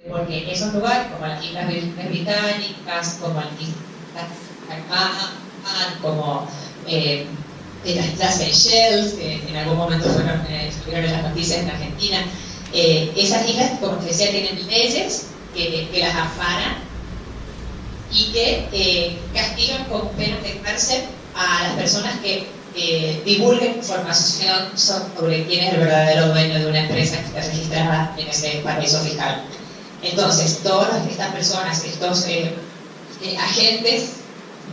porque esos lugares, como las Islas Británicas, como las Islas Caimán, como las Seychelles, que en algún momento estuvieron en las noticias en Argentina, esas islas, como te decía, tienen leyes que las amparan y que castigan con pena de cárcel a las personas que divulguen información sobre quién es el verdadero dueño de una empresa que está registrada en ese paraíso fiscal. Entonces, todas estas personas, estos agentes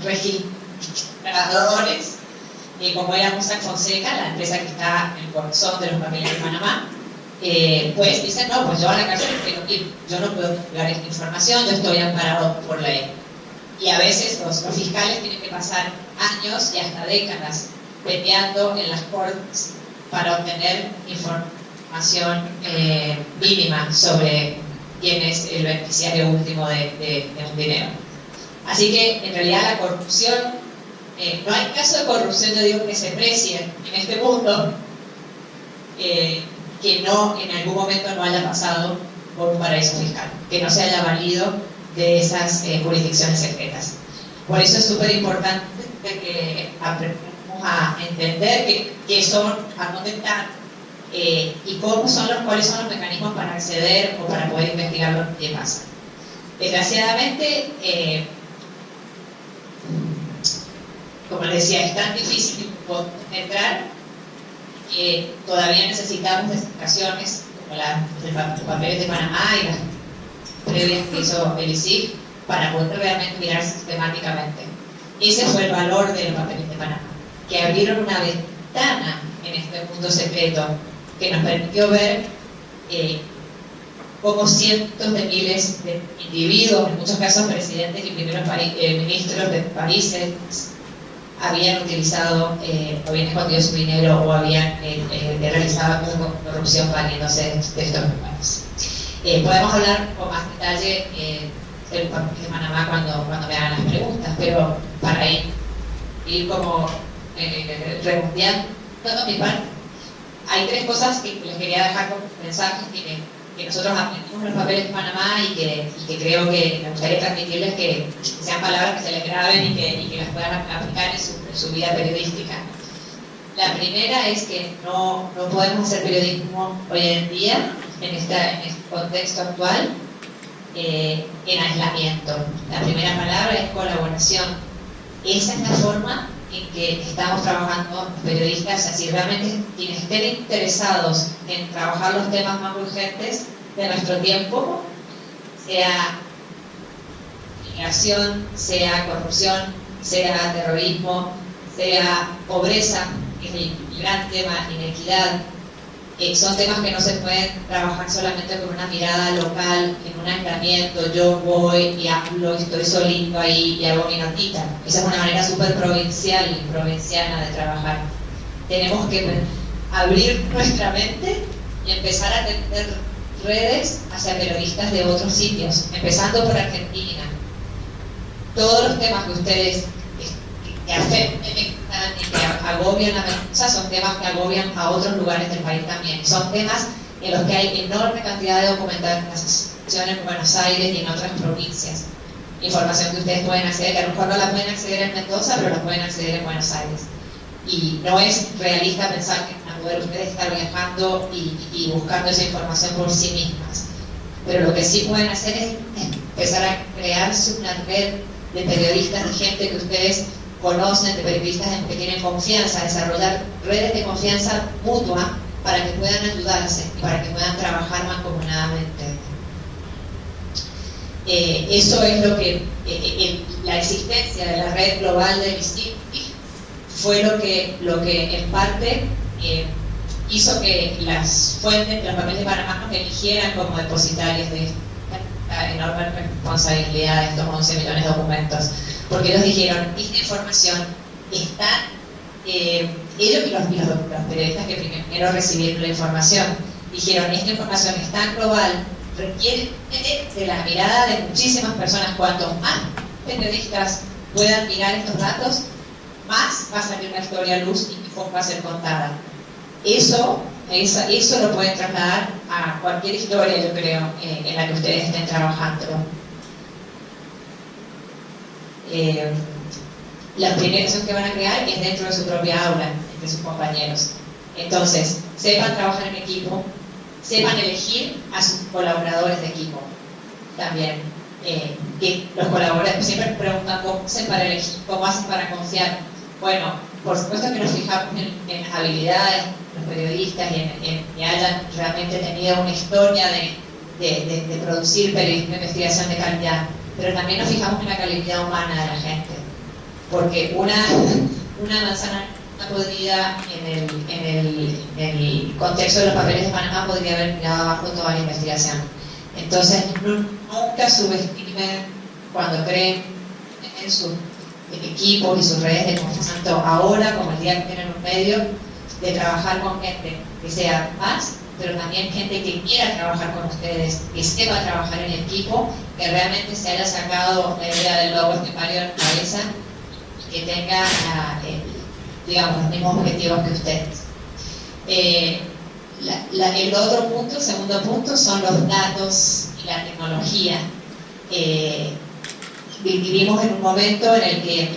registradores, como era Mossack Fonseca, la empresa que está en el corazón de los papeles de Panamá, pues dicen, no, pues yo a la cárcel tengo que ir, yo no puedo dar esta información, yo estoy amparado por ley. Y a veces los fiscales tienen que pasar años y hasta décadas peleando en las cortes para obtener información mínima sobre quién es el beneficiario último de un dinero. Así que en realidad la corrupción, no hay caso de corrupción, yo digo, que se precie en este mundo que no en algún momento no haya pasado por un paraíso fiscal, que no se haya valido de esas jurisdicciones secretas. Por eso es súper importante que aprendamos a entender qué son, a dónde están y cuáles son los mecanismos para acceder o para poder investigar lo que pasa. Desgraciadamente, como les decía, es tan difícil entrar que todavía necesitamos destacaciones como los papeles de Panamá y las previas que hizo el ICIG para poder realmente mirar sistemáticamente. Ese fue el valor de los papeles de Panamá, que abrieron una ventana en este mundo secreto que nos permitió ver cómo cientos de miles de individuos, en muchos casos presidentes y primeros ministros de países, habían utilizado o bien escondido su dinero o habían realizado actos de corrupción valiéndose de estos lugares. Podemos hablar con más detalle del papel de Panamá cuando me hagan las preguntas, pero para ir como redondeando mi parte, hay tres cosas que les quería dejar como mensajes que nosotros aprendimos en los papeles de Panamá y que creo que me gustaría transmitirles, que sean palabras que se les graben y que las puedan aplicar en su vida periodística. La primera es que no podemos hacer periodismo hoy en día, en este contexto actual, en aislamiento. La primera palabra es colaboración. Esa es la forma en que estamos trabajando los periodistas. Si realmente quienes estén interesados en trabajar los temas más urgentes de nuestro tiempo, sea migración, sea corrupción, sea terrorismo, sea pobreza, que es el gran tema, inequidad, son temas que no se pueden trabajar solamente con una mirada local, en un aislamiento. Yo voy y hablo, estoy solito ahí y hago mi notita. Esa es una manera súper provincial y provinciana de trabajar. Tenemos que abrir nuestra mente y empezar a tender redes hacia periodistas de otros sitios, empezando por Argentina. Todos los temas que ustedes que afecten y que agobian a Mendoza son temas que agobian a otros lugares del país también. Son temas en los que hay enorme cantidad de documentación en Buenos Aires y en otras provincias. Información que ustedes pueden acceder, que a lo mejor no la pueden acceder en Mendoza, pero la pueden acceder en Buenos Aires. Y no es realista pensar que van a poder ustedes estar viajando y buscando esa información por sí mismas. Pero lo que sí pueden hacer es empezar a crearse una red de periodistas, de gente que ustedes conocen, de periodistas en que tienen confianza, desarrollar redes de confianza mutua para que puedan ayudarse y para que puedan trabajar mancomunadamente. Eso es lo que la existencia de la red global del ICIG fue lo que en parte hizo que las fuentes de los papeles de Panamá nos eligieran como depositarios de esta enorme responsabilidad de estos 11 millones de documentos, porque ellos dijeron, esta información está, ellos y los periodistas que primero recibieron la información, dijeron, esta información es tan global, requiere de la mirada de muchísimas personas. Cuanto más periodistas puedan mirar estos datos, más va a salir una historia a luz y mejor va a ser contada. Eso Eso lo pueden trasladar a cualquier historia, yo creo, en la que ustedes estén trabajando. La primera acción que van a crear es dentro de su propia aula, entre sus compañeros. Entonces, sepan trabajar en equipo, sepan elegir a sus colaboradores de equipo. También, que los colaboradores siempre preguntan cómo hacen para elegir, cómo hacen para confiar. Bueno, por supuesto que nos fijamos en las habilidades de los periodistas y en que hayan realmente tenido una historia de producir periodismo de investigación de calidad, pero también nos fijamos en la calidad humana de la gente, porque una manzana podrida en el contexto de los papeles de Panamá podría haber mirado abajo toda la investigación. Entonces, nunca subestimen cuando creen en sus equipos y sus redes de confianza, tanto ahora como el día que tienen un medio, de trabajar con gente que sea más, pero también gente que quiera trabajar con ustedes, que sepa trabajar en equipo, que realmente se haya sacado la idea del lobo estepario en la cabeza y que tenga, digamos, los mismos objetivos que ustedes. El otro punto, el segundo punto, son los datos y la tecnología. Vivimos en un momento en el que,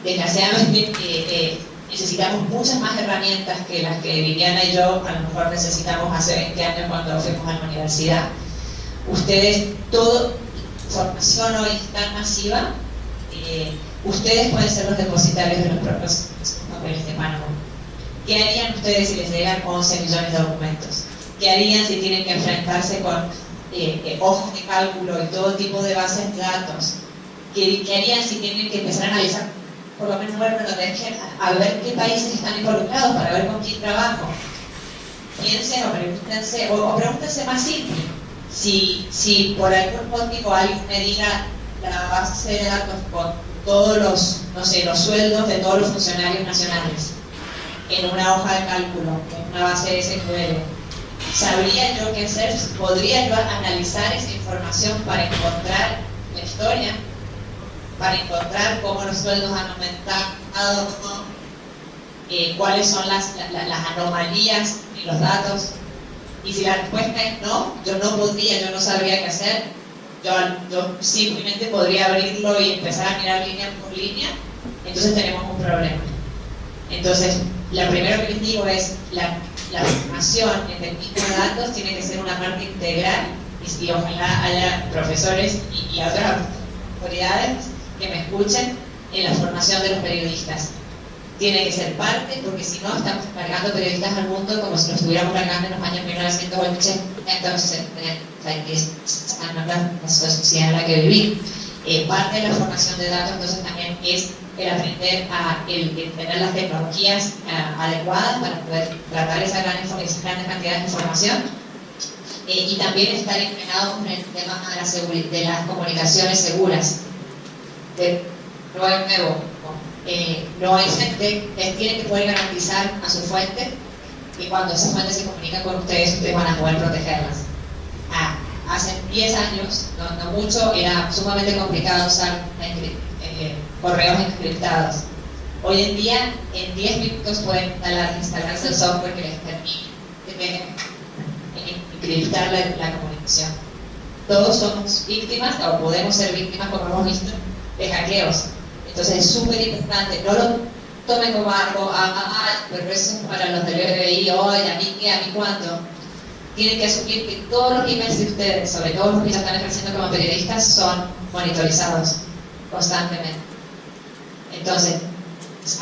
desgraciadamente, necesitamos muchas más herramientas que las que Viviana y yo a lo mejor necesitamos hace 20 años cuando fuimos a la universidad. Ustedes, toda información hoy es tan masiva, ustedes pueden ser los depositarios de los propios papeles de Panamá. ¿Qué harían ustedes si les llegan 11 millones de documentos? ¿Qué harían si tienen que enfrentarse con hojas de cálculo y todo tipo de bases de datos? ¿Qué harían si tienen que empezar a analizar por lo menos a ver qué países están involucrados para ver con quién trabajo? Piensen o pregúntense más simple. Si por algún motivo alguien me diga la base de datos con todos los, no sé, los sueldos de todos los funcionarios nacionales en una hoja de cálculo, en una base de SQL, ¿sabría yo qué hacer? ¿Podría yo analizar esa información para encontrar la historia? Para encontrar cómo los sueldos han aumentado, cuáles son las anomalías en los datos. Y si la respuesta es no, yo no podría, yo no sabría qué hacer, yo simplemente podría abrirlo y empezar a mirar línea por línea, entonces tenemos un problema. Entonces, lo primero que les digo es la formación en el tipo de datos tiene que ser una parte integral, y ojalá haya profesores y otras autoridades que me escuchen en la formación de los periodistas. Tiene que ser parte, porque si no estamos cargando periodistas al mundo como si los estuviéramos cargando en los años 1980, entonces la sociedad en la que viví. Parte de la formación de datos entonces también es el aprender a tener las tecnologías adecuadas para poder tratar esas grandes cantidades de información, y también estar entrenados en el tema de las comunicaciones seguras. De nuevo, no hay gente que tiene que poder garantizar a su fuente que cuando esa fuente se comunica con ustedes van a poder protegerlas. Hace 10 años, no mucho, era sumamente complicado usar correos encriptados. Hoy en día, en 10 minutos pueden instalarse el software que les permite encriptar la comunicación. Todos somos víctimas, o podemos ser víctimas, como hemos visto, de hackeos. Entonces es súper importante, no lo tomen como algo, pero eso es para los del FBI, oye, ¿a mí qué? ¿A mí cuándo? Tienen que asumir que todos los emails de ustedes, sobre todo los que ya están ejerciendo como periodistas, son monitorizados constantemente. Entonces,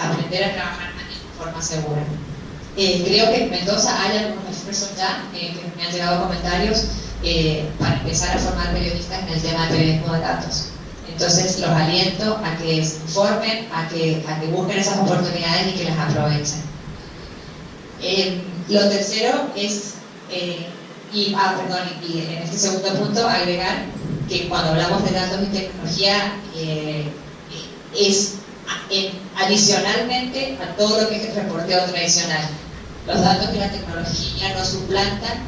aprender a trabajar de forma segura. Creo que en Mendoza hay algunos esfuerzos ya, que me han llegado comentarios, para empezar a formar periodistas en el tema de periodismo de datos. Entonces los aliento a que se informen, a que busquen esas oportunidades y que las aprovechen. Lo tercero es, y en este segundo punto agregar que cuando hablamos de datos y tecnología es adicionalmente a todo lo que es el reporteo tradicional. Los datos y la tecnología no suplantan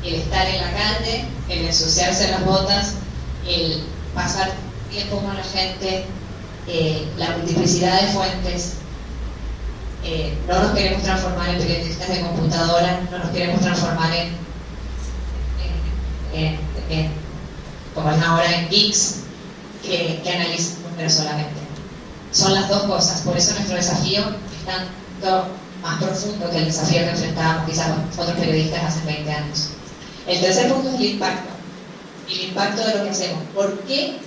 el estar en la calle, el ensuciarse las botas, el pasar tiempo con la gente, la multiplicidad de fuentes. no nos queremos transformar en periodistas de computadora, no nos queremos transformar como es ahora, en geeks que analizan números solamente. Son las dos cosas, por eso nuestro desafío es tanto más profundo que el desafío que enfrentábamos quizás otros periodistas hace 20 años. El tercer punto es el impacto. El impacto de lo que hacemos. ¿Por qué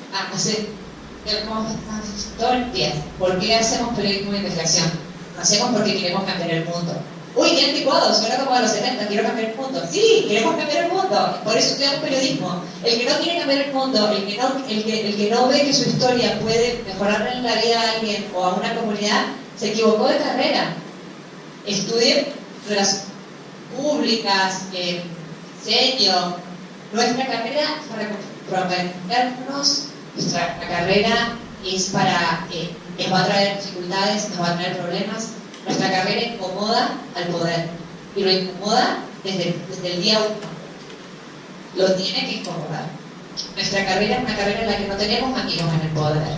todo empieza? ¿Por qué hacemos periodismo de investigación? Lo hacemos porque queremos cambiar el mundo. Uy, qué anticuado, suena como a los 70, quiero cambiar el mundo. Sí, queremos cambiar el mundo, por eso estudiamos periodismo. El que no quiere cambiar el mundo, el que no ve que su historia puede mejorarle la vida a alguien o a una comunidad, se equivocó de carrera. Estudie relaciones públicas, diseño. Nuestra carrera es para comprometernos, nuestra carrera es para, nos va a traer dificultades, nos va a traer problemas. Nuestra carrera incomoda al poder, y lo incomoda desde el día 1. Lo tiene que incomodar. Nuestra carrera es una carrera en la que no tenemos amigos en el poder.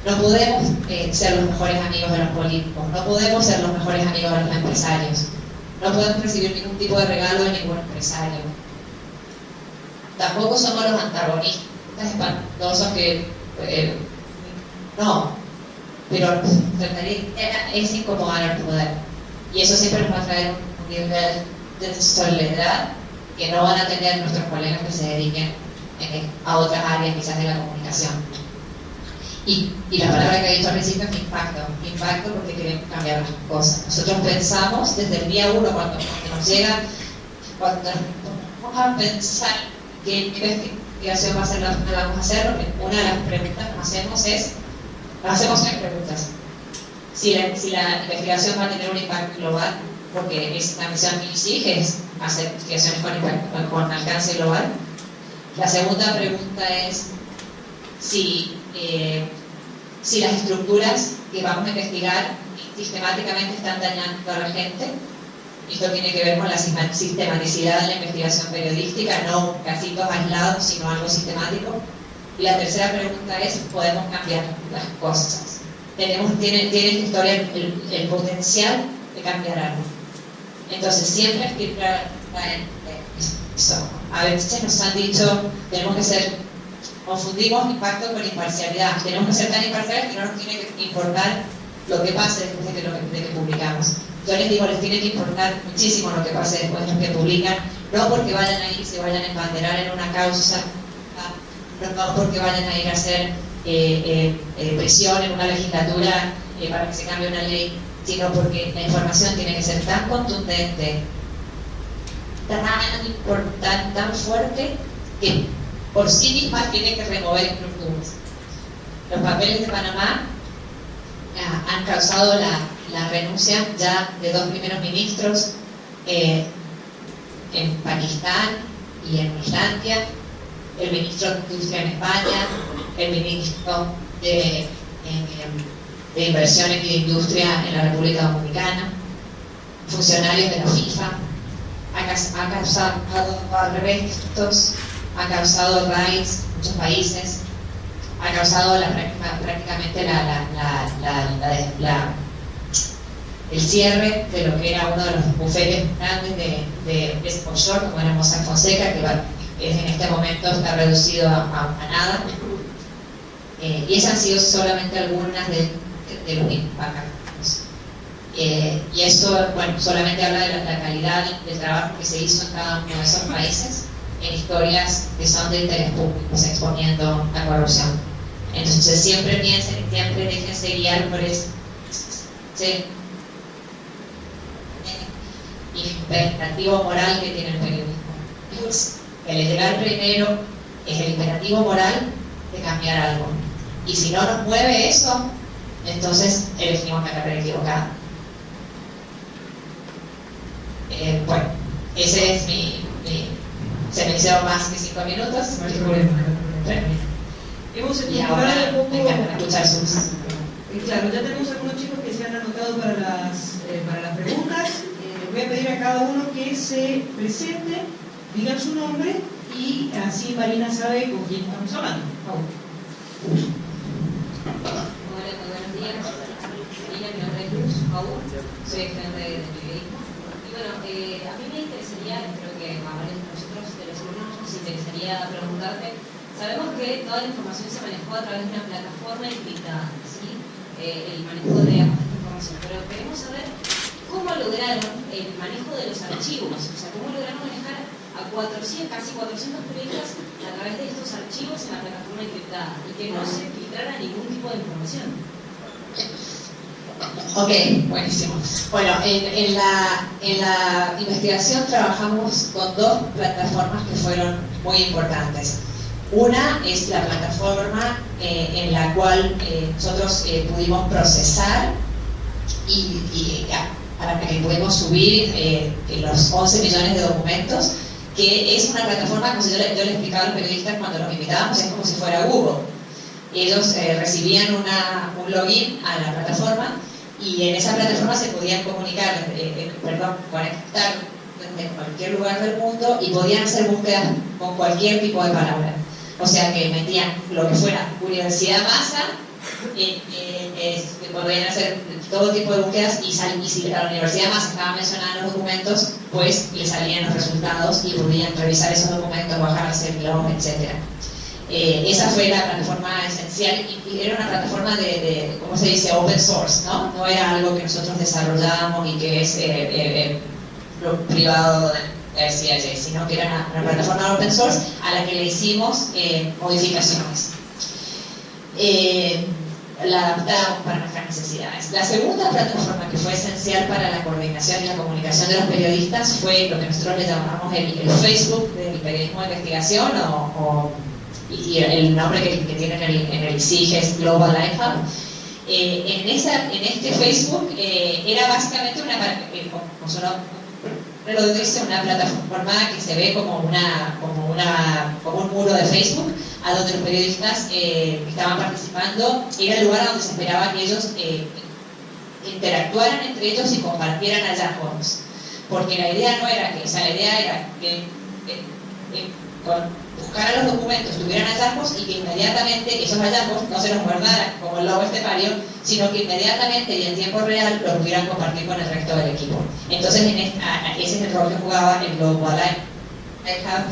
No podemos ser los mejores amigos de los políticos, no podemos ser los mejores amigos de los empresarios, no podemos recibir ningún tipo de regalo de ningún empresario. Tampoco somos los antagonistas espantosos que... no, pero es incomodar al poder. Y eso siempre nos va a traer un nivel de soledad que no van a tener nuestros colegas que se dediquen a otras áreas quizás de la comunicación. Y la palabra que he dicho al principio es impacto porque queremos cambiar las cosas. Nosotros pensamos desde el día 1 cuando nos llega, cuando vamos a pensar qué investigación va a ser la que vamos a hacer, una de las preguntas que nos hacemos es, nos hacemos 3 preguntas. Si la investigación va a tener un impacto global, porque es la misión que exige, es hacer investigaciones con alcance global. La segunda pregunta es si las estructuras que vamos a investigar sistemáticamente están dañando a la gente. Esto tiene que ver con la sistematicidad de la investigación periodística, no casitos aislados, sino algo sistemático. Y la tercera pregunta es, ¿podemos cambiar las cosas? Tiene esta historia el potencial de cambiar algo. Entonces, siempre hay que entrar en eso. A veces nos han dicho, confundimos impacto con imparcialidad. Tenemos que ser tan imparciales que no nos tiene que importar lo que pase después de que publicamos. Yo les digo, les tiene que importar muchísimo lo que pase después de los que publican, no porque vayan a ir y se vayan a embanderar en una causa, no porque vayan a ir a hacer presión en una legislatura para que se cambie una ley, sino porque la información tiene que ser tan contundente, tan importante, tan fuerte, que por sí misma tiene que remover estructuras. Los papeles de Panamá han causado la renuncia ya de 2 primeros ministros en Pakistán y en Islandia, el ministro de Industria en España, el ministro de Inversiones y de Industria en la República Dominicana, funcionarios de la FIFA. Ha causado arrestos, ha causado raids en muchos países, ha causado prácticamente el cierre de lo que era uno de los bufetes grandes de exposure, como era Mossack Fonseca, que en este momento está reducido a nada. Y esas han sido solamente algunas de los impactos. Y eso, bueno, solamente habla de la calidad del trabajo que se hizo en cada uno de esos países, en historias que son de interés público, exponiendo la corrupción. Entonces siempre piensen, siempre déjense guiar por ese imperativo moral que tiene el periodismo. El llegar primero es el imperativo moral de cambiar algo. Y si no nos mueve eso, entonces elegimos la carrera equivocada. Bueno, ese es se me hicieron más que 5 minutos. Y ahora me encanta escuchar sus... Claro, ya tenemos algunos chicos que se han anotado para las preguntas. Les voy a pedir a cada uno que se presente, digan su nombre y así Marina sabe con quién estamos hablando. Hola, muy buenos días. Mi nombre Paul, soy estudiante de periodismo. Y bueno, a mí me interesaría, creo que a varios de nosotros, de los alumnos, nos interesaría preguntarte, sabemos que toda la información se manejó a través de una plataforma encriptada, ¿sí? El manejo de esta información, pero queremos saber cómo lograron el manejo de los archivos, o sea, cómo lograron manejar a casi 400 periodistas a través de estos archivos en la plataforma encriptada y que no se filtrara ningún tipo de información. Ok, buenísimo. Bueno, en la investigación trabajamos con dos plataformas que fueron muy importantes. Una es la plataforma en la cual nosotros pudimos procesar y para que pudimos subir los 11 millones de documentos, que es una plataforma, como yo le explicaba a los periodistas cuando los invitábamos, es como si fuera Google. Ellos recibían un login a la plataforma y en esa plataforma se podían conectar desde cualquier lugar del mundo y podían hacer búsquedas con cualquier tipo de palabra. O sea que metían lo que fuera Universidad Massa, podían hacer todo tipo de búsquedas y si la Universidad Massa estaba mencionada en los documentos, pues le salían los resultados y podían revisar esos documentos, bajarse el blog, etc. Esa fue la plataforma esencial y era una plataforma de ¿cómo se dice? Open source, ¿no? No era algo que nosotros desarrollamos y que es privado de CIA, sino que era una plataforma open source a la que le hicimos modificaciones. La adaptamos para nuestras necesidades. La segunda plataforma que fue esencial para la coordinación y la comunicación de los periodistas fue lo que nosotros le llamamos el Facebook del periodismo de investigación y el nombre que tiene en el SIG es Global Life Hub. En este Facebook era básicamente como su nombre lo dice, una plataforma que se ve como un muro de Facebook, a donde los periodistas que estaban participando era el lugar donde se esperaba que ellos interactuaran entre ellos y compartieran hallazgos. Porque la idea no era que, la idea era que buscaran los documentos, tuvieran hallazgos y que inmediatamente esos hallazgos no se los guardaran como el lobo estepario, sino que inmediatamente y en tiempo real los pudieran compartir con el resto del equipo. Entonces ese es el rol que jugaba el Global Life Hub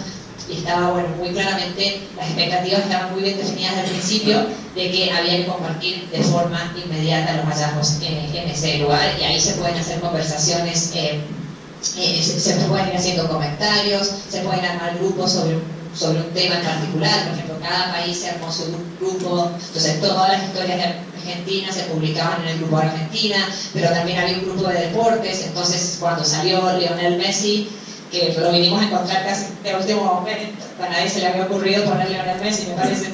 y estaba muy claramente, las expectativas estaban muy bien definidas al principio de que había que compartir de forma inmediata los hallazgos en ese lugar y ahí se pueden hacer conversaciones, se pueden ir haciendo comentarios, se pueden armar grupos sobre un tema en particular. Por ejemplo, cada país se armó su grupo, entonces todas las historias de Argentina se publicaban en el grupo de Argentina, pero también había un grupo de deportes. Entonces cuando salió Lionel Messi, que lo vinimos a encontrar casi de último momento, a nadie se le había ocurrido poner Lionel Messi, me parece.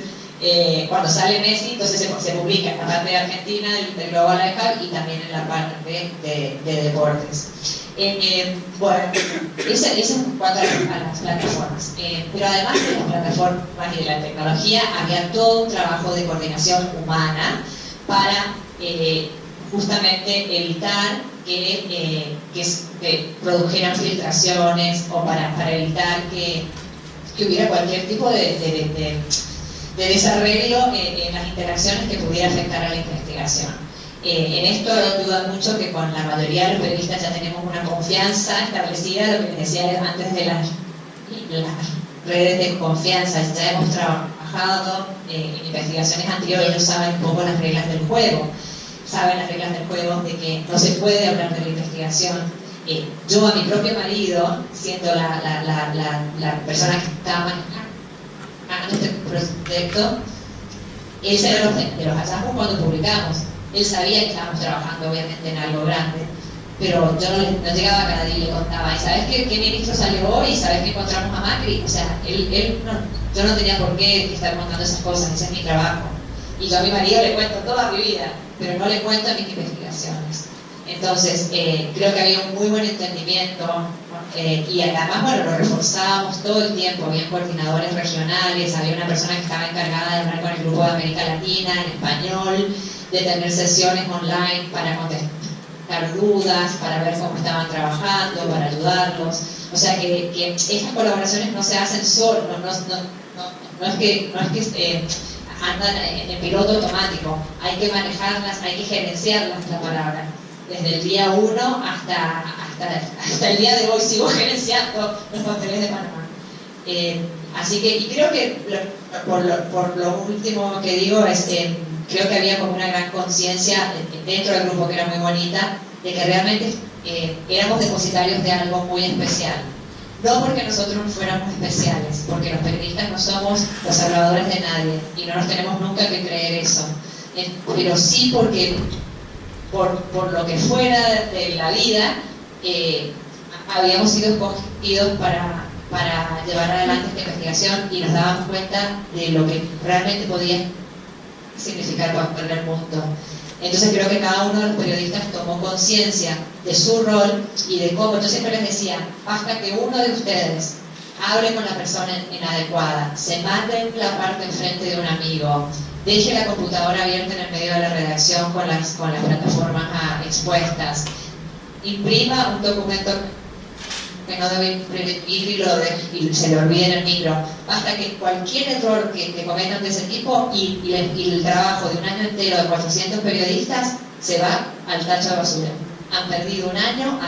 Cuando sale Messi, entonces se publica en la parte de Argentina del Global Life Hub y también en la parte de deportes. Bueno, eso en cuanto a las plataformas. Pero además de las plataformas y de la tecnología, había todo un trabajo de coordinación humana para justamente evitar que produjeran filtraciones o para evitar que hubiera cualquier tipo de desarreglo en las interacciones que pudiera afectar a la investigación. En esto ayuda mucho que con la mayoría de los periodistas ya tenemos una confianza establecida, lo que les decía antes de las redes de confianza. Ya hemos trabajado en investigaciones anteriores, ellos saben un poco las reglas del juego, saben las reglas del juego de que no se puede hablar de la investigación. Yo a mi propio marido, siendo la persona que estaba manejando este proyecto, él sabía de los hallazgos cuando publicamos. Él sabía que estábamos trabajando obviamente en algo grande, pero yo no llegaba cada día y le contaba, ¿y sabes qué ministro salió hoy? ¿Y sabes que encontramos a Macri? O sea, yo no tenía por qué estar contando esas cosas, ese es mi trabajo. Y yo a mi marido le cuento toda mi vida, pero no le cuento mis investigaciones. Entonces, creo que había un muy buen entendimiento y además, lo reforzábamos todo el tiempo. Había coordinadores regionales, había una persona que estaba encargada de hablar con el grupo de América Latina en español, de tener sesiones online para contestar dudas, para ver cómo estaban trabajando, para ayudarlos. O sea que estas colaboraciones no se hacen solos, no es que andan en piloto automático, hay que manejarlas, hay que gerenciarlas, la palabra. desde el día 1 hasta el día de hoy sigo gerenciando los papeles de Panamá. Así que, y creo que por lo último que digo es, creo que había como una gran conciencia dentro del grupo, que era muy bonita, de que realmente éramos depositarios de algo muy especial. No porque nosotros no fuéramos especiales, porque los periodistas no somos los salvadores de nadie y no nos tenemos nunca que creer eso, pero sí porque por lo que fuera de la vida habíamos sido escogidos para llevar adelante esta investigación y nos dábamos cuenta de lo que realmente podía significar para el mundo. Entonces creo que cada uno de los periodistas tomó conciencia de su rol y de cómo. Yo siempre les decía, basta que uno de ustedes hable con la persona inadecuada, se mande la parte enfrente de un amigo, deje la computadora abierta en el medio de la redacción con las plataformas expuestas, imprima un documento que no debe imprimir y se le olvide en el micro. Basta que cualquier error que cometan de ese tipo y el trabajo de un año entero de 400 periodistas se va al tacho de basura. Han perdido un año,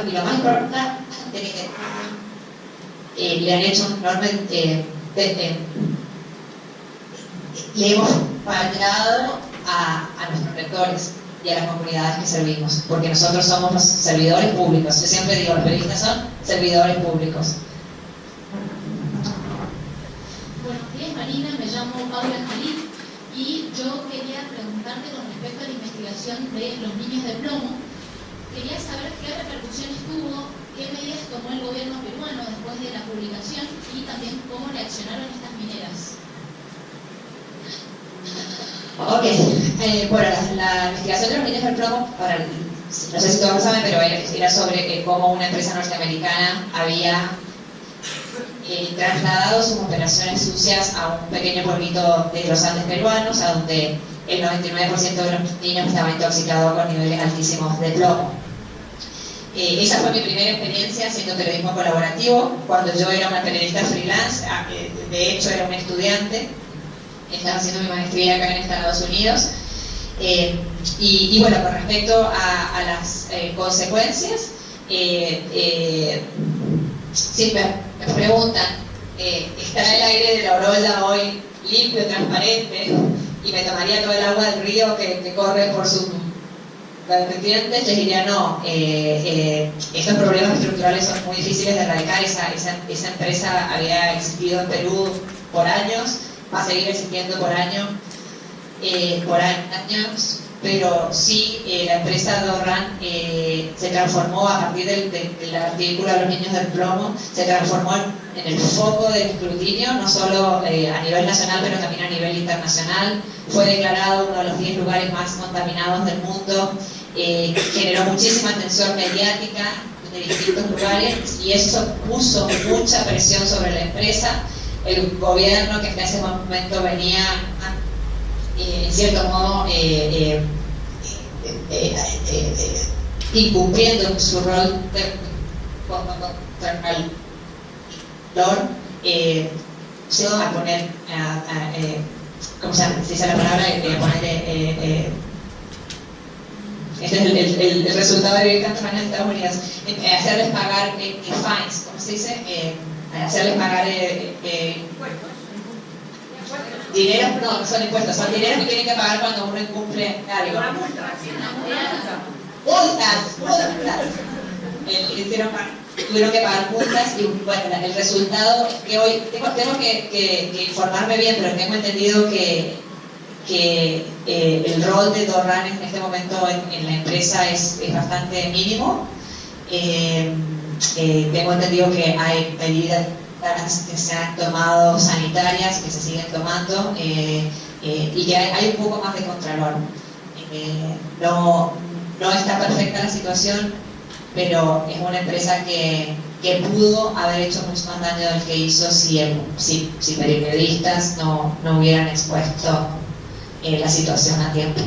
y lo más importante es que le han hecho un enorme... le hemos fallado a nuestros lectores y a las comunidades que servimos, porque nosotros somos los servidores públicos. Yo siempre digo, los periodistas son servidores públicos. Buenos días, Marina, me llamo Paula Jalil y yo quería preguntarte con respecto a la investigación de los niños de plomo. Quería saber qué repercusiones tuvo, qué medidas tomó el gobierno peruano después de la publicación y también cómo reaccionaron estas mineras. Ok, bueno, la investigación de los niños del plomo, no sé si todos lo saben, pero era sobre cómo una empresa norteamericana había trasladado sus operaciones sucias a un pequeño pueblito de los Andes peruanos, a donde el 99% de los niños estaban intoxicados con niveles altísimos de plomo. Esa fue mi primera experiencia haciendo periodismo colaborativo, cuando yo era una periodista freelance, de hecho era una estudiante. Estaba haciendo mi maestría acá en Estados Unidos. Y bueno, con respecto a las consecuencias, si me preguntan, ¿está el aire de la Oroya hoy limpio, transparente, y me tomaría todo el agua del río que corre por sus vertientes? Les diría no. Estos problemas estructurales son muy difíciles de erradicar. Esa empresa había existido en Perú por años, va a seguir existiendo por años, pero sí, la empresa Dorran se transformó a partir del artículo de los niños del plomo, se transformó en el foco del escrutinio, no solo a nivel nacional, pero también a nivel internacional. Fue declarado uno de los 10 lugares más contaminados del mundo, generó muchísima atención mediática de distintos lugares y eso puso mucha presión sobre la empresa. El gobierno, que hasta ese momento venía en cierto modo incumpliendo su rol de controlador, se va a poner ¿cómo se dice la palabra? Ponerle este es el resultado de vivir tantos años en Estados Unidos, hacerles pagar fines, ¿cómo se dice? Hacerles pagar dinero, no son impuestos, son dineros que tienen que pagar cuando uno incumple algo. Una multa. Tuvieron que pagar multas y bueno, el resultado es que hoy tengo que informarme bien, pero tengo entendido que el rol de Dorran en este momento en la empresa es bastante mínimo. Tengo entendido que hay medidas que se han tomado sanitarias, que se siguen tomando, y que hay un poco más de contralor. No está perfecta la situación, pero es una empresa que pudo haber hecho mucho más daño del que hizo si periodistas no hubieran expuesto la situación a tiempo.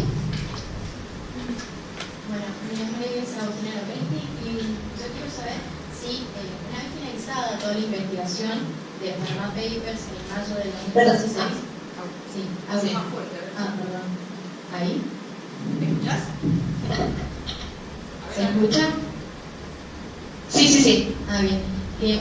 Bueno, mi nombre es Agustina Lopetti y yo quiero saber si una vez finalizada toda la investigación de Panama Papers en mayo del 2016. Sí, algo más fuerte. Perdón. ¿Ahí? ¿Me escuchás? ¿Se escucha? Sí. Ah, bien.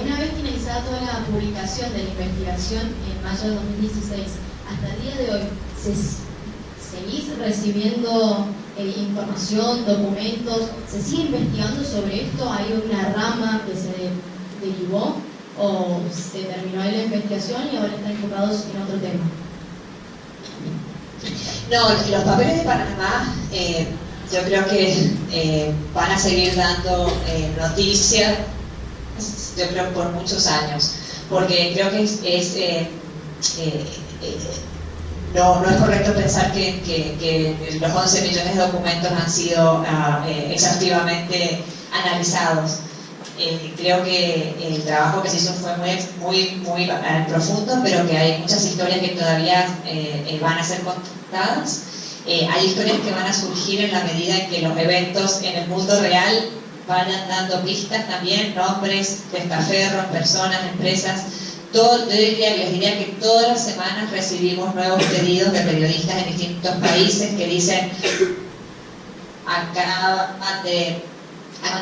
Una vez finalizada toda la publicación de la investigación en mayo de 2016, hasta el día de hoy, ¿seguís recibiendo información, documentos? ¿Se sigue investigando sobre esto? ¿Hay una rama que se derivó o se terminó ahí la investigación y ahora están enfocados en otro tema? No, los papeles de Panamá yo creo que van a seguir dando noticias, yo creo, por muchos años, porque creo que no es correcto pensar que los 11 millones de documentos han sido exhaustivamente analizados. Creo que el trabajo que se hizo fue muy profundo, pero que hay muchas historias que todavía van a ser contadas. Hay historias que van a surgir en la medida en que los eventos en el mundo real vayan dando pistas también, nombres, testaferros, personas, empresas. Les diría que todas las semanas recibimos nuevos pedidos de periodistas en distintos países que dicen: acaban de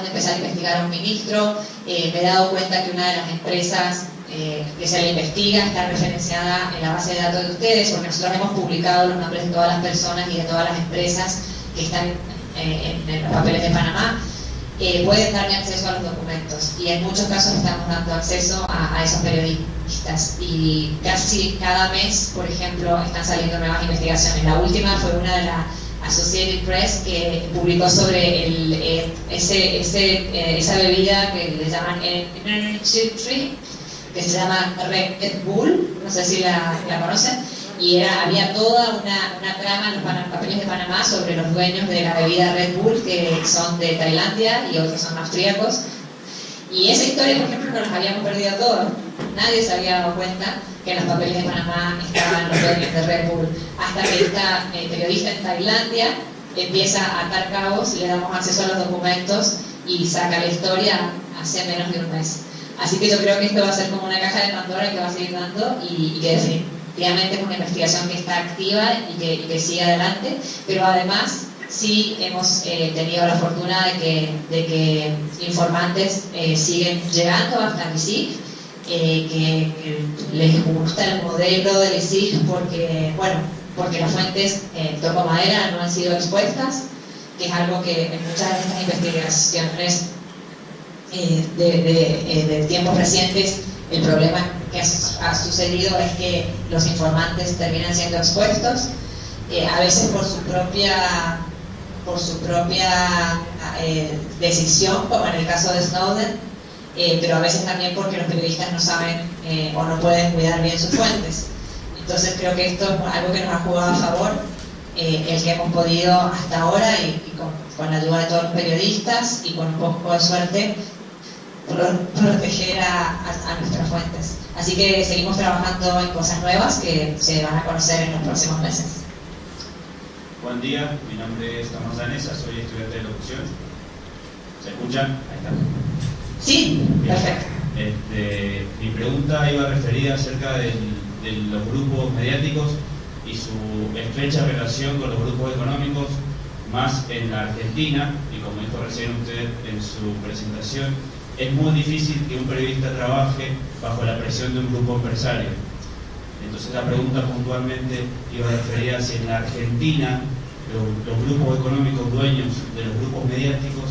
empezar a investigar a un ministro, me he dado cuenta que una de las empresas que se le investiga está referenciada en la base de datos de ustedes, porque nosotros hemos publicado los nombres de todas las personas y de todas las empresas que están en los papeles de Panamá. Pueden darme acceso a los documentos, y en muchos casos estamos dando acceso a esos periodistas, y casi cada mes, por ejemplo, están saliendo nuevas investigaciones. La última fue una de la Associated Press, que publicó sobre esa bebida que le llaman Energy Drink, que se llama Red Bull, no sé si la conocen, y había toda una trama en los papeles de Panamá sobre los dueños de la bebida Red Bull, que son de Tailandia y otros son austríacos. Y esa historia, por ejemplo, nos la habíamos perdido todos. Nadie se había dado cuenta que en los papeles de Panamá estaban los dueños de Red Bull, hasta que esta periodista en Tailandia empieza a atar cabos y le damos acceso a los documentos y saca la historia hace menos de un mes. Así que yo creo que esto va a ser como una caja de Pandora que va a seguir dando, y que definitivamente es una investigación que está activa y que sigue adelante, pero además sí hemos tenido la fortuna de que informantes siguen llegando hasta el ISIC, que les gusta el modelo del ISIC porque las fuentes, toco madera, no han sido expuestas, que es algo que en muchas de estas investigaciones de tiempos recientes, el problema que ha sucedido es que los informantes terminan siendo expuestos, a veces por su propia decisión, como en el caso de Snowden, pero a veces también porque los periodistas no saben o no pueden cuidar bien sus fuentes. Entonces creo que esto es algo que nos ha jugado a favor, el que hemos podido hasta ahora, y con la ayuda de todos los periodistas y con un poco de suerte, proteger a nuestras fuentes. Así que seguimos trabajando en cosas nuevas que se van a conocer en los próximos meses. Buen día, mi nombre es Tomás Danesa, soy estudiante de locución. ¿Se escuchan? Ahí está. Sí, perfecto. Mi pregunta iba referida acerca de los grupos mediáticos y su estrecha relación con los grupos económicos, más en la Argentina, y como dijo recién usted en su presentación, es muy difícil que un periodista trabaje bajo la presión de un grupo empresario. Entonces la pregunta puntualmente iba referida si en la Argentina los grupos económicos dueños de los grupos mediáticos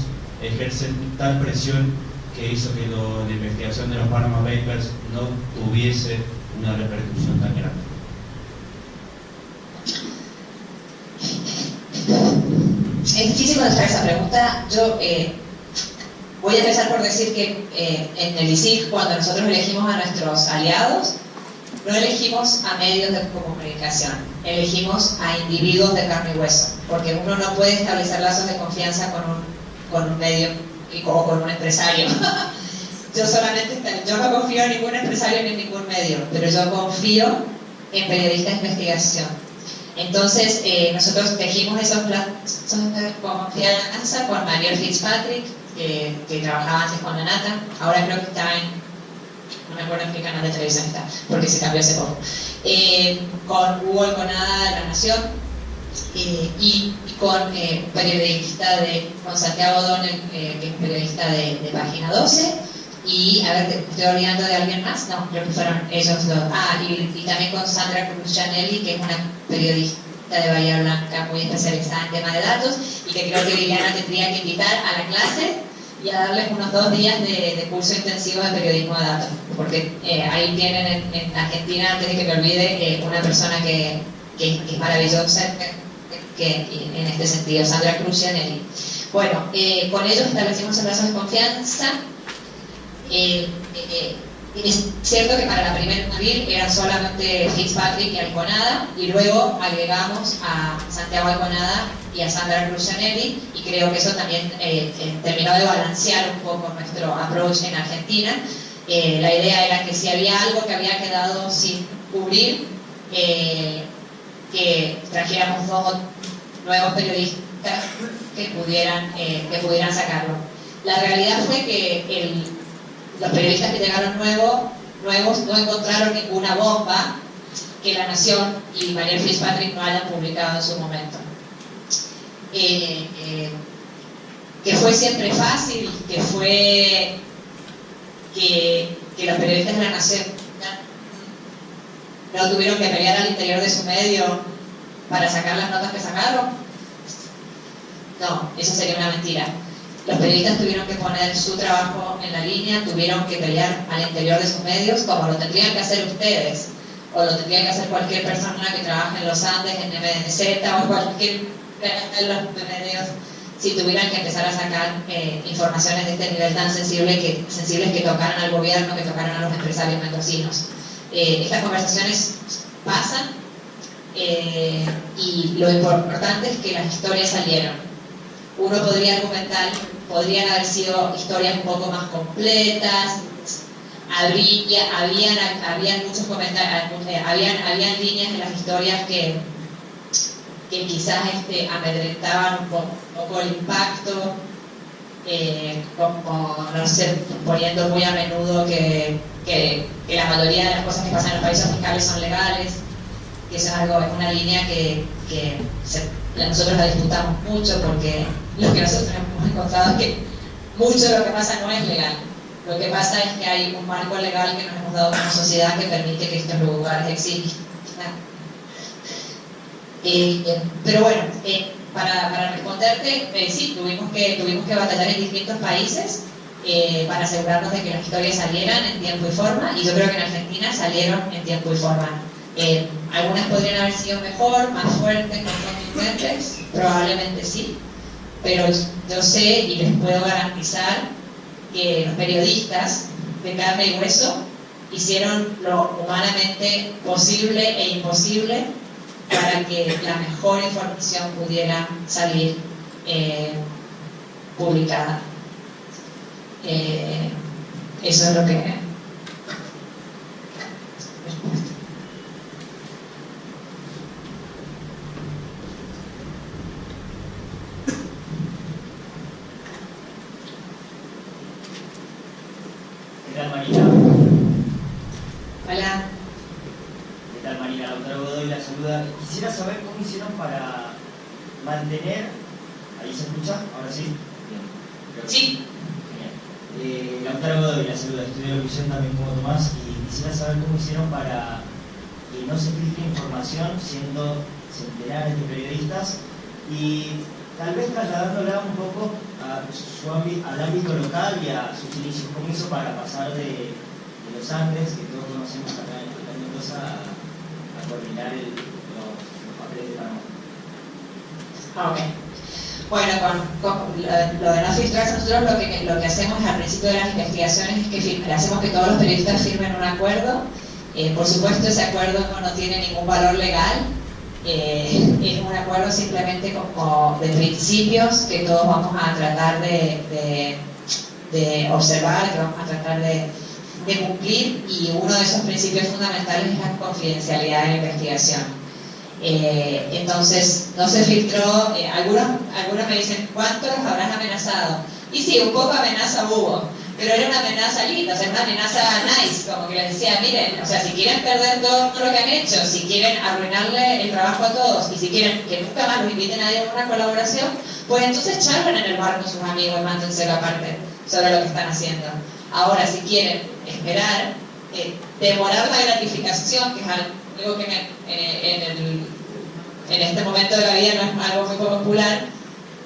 ejercen tal presión que hizo que la investigación de los Panama Papers no tuviese una repercusión tan grande. Es difícil contestar esa pregunta. Yo voy a empezar por decir que en el ISIC, cuando nosotros elegimos a nuestros aliados, no elegimos a medios de comunicación, elegimos a individuos de carne y hueso, porque uno no puede establecer lazos de confianza con un medio o con un empresario. Yo no confío en ningún empresario ni en ningún medio, pero yo confío en periodistas de investigación. Entonces, nosotros tejimos esos lazos de confianza con Mariel Fitzpatrick, que trabajaba antes con la Nata, ahora creo que está no me acuerdo en qué canal de televisión está, porque se cambió hace poco, con Hugo Alconada de La Nación, y con un periodista con Santiago O'Donnell, que es un periodista de Página 12, y a ver, ¿estoy olvidando de alguien más? No, creo que fueron ellos dos. Y también con Sandra Crucianelli, que es una periodista de Bahía Blanca muy especializada en tema de datos, y que creo que Liliana tendría que invitar a la clase y a darles unos 2 días de curso intensivo de periodismo de datos, porque ahí tienen en Argentina, antes de que me olvide, una persona que es maravillosa que en este sentido, Sandra Crucianelli. Bueno, con ellos establecimos un lazo de confianza. Es cierto que para la primera abril era solamente Fitzpatrick y Alconada, y luego agregamos a Santiago Alconada y a Sandra Crucianelli, y creo que eso también terminó de balancear un poco nuestro approach en Argentina. La idea era que si había algo que había quedado sin cubrir, que trajéramos 2 nuevos periodistas que pudieran sacarlo. La realidad fue que los periodistas que llegaron nuevos no encontraron ninguna bomba que La Nación y Mariel Fitzpatrick no hayan publicado en su momento. Que fue siempre fácil, que los periodistas de La Nación no tuvieron que pelear al interior de su medio para sacar las notas que sacaron. No, eso sería una mentira. Los periodistas tuvieron que poner su trabajo en la línea, tuvieron que pelear al interior de sus medios, como lo tendrían que hacer ustedes, o lo tendría que hacer cualquier persona que trabaje en los Andes, en MDZ, o cualquier de los medios, si tuvieran que empezar a sacar informaciones de este nivel tan sensibles que tocaran al gobierno, que tocaran a los empresarios mendocinos. Estas conversaciones pasan, y lo importante es que las historias salieron. Uno podría argumentar, podrían haber sido historias un poco más completas, habían muchos comentarios, habían líneas en las historias que quizás amedrentaban un poco el impacto, como, no sé, poniendo muy a menudo que la mayoría de las cosas que pasan en los países fiscales son legales, que eso es una línea que nosotros la disputamos mucho, porque lo que nosotros hemos encontrado es que mucho de lo que pasa no es legal. Lo que pasa es que hay un marco legal que nos hemos dado como sociedad que permite que estos lugares existan. Pero bueno, para responderte, sí, tuvimos que batallar en distintos países para asegurarnos de que las historias salieran en tiempo y forma, y yo creo que en Argentina salieron en tiempo y forma. Algunas podrían haber sido mejor, más fuertes, más contundentes, probablemente sí, pero yo sé y les puedo garantizar que los periodistas de carne y hueso hicieron lo humanamente posible e imposible para que la mejor información pudiera salir publicada. Eso es lo que... ¿Qué tal, Marina? Hola. ¿Qué tal, Marina? Lautaro Godoy la saluda. Quisiera saber cómo hicieron para mantener... ¿Ahí se escucha? ¿Ahora sí? Sí. Genial. Lautaro Godoy la saluda, estudio de visión también como Tomás, y quisiera saber cómo hicieron para que no se filtre información siendo centenares de periodistas, y tal vez trasladándola un poco al ámbito local y a sus inicios. ¿Cómo hizo para pasar de los Andes, que todos conocemos acá en Mendoza, a coordinar los papeles de Panamá? Ok. Bueno, con lo de no filtrarse, nosotros lo que hacemos al principio de las investigaciones es que hacemos que todos los periodistas firmen un acuerdo. Por supuesto, ese acuerdo no tiene ningún valor legal. Es un acuerdo simplemente como de principios que todos vamos a tratar de observar, que vamos a tratar de cumplir, y uno de esos principios fundamentales es la confidencialidad de la investigación. Entonces no se filtró. Algunos me dicen, ¿cuántos los habrás amenazado? Y sí, un poco amenaza hubo, pero era una amenaza linda, o sea, una amenaza nice, como que les decía, miren, o sea, si quieren perder todo lo que han hecho, si quieren arruinarle el trabajo a todos, y si quieren que nunca más los inviten a nadie a una colaboración, pues entonces charlen en el bar con sus amigos y mándense la parte sobre lo que están haciendo. Ahora, si quieren esperar, demorar la gratificación, que es algo que en este momento de la vida no es algo muy popular,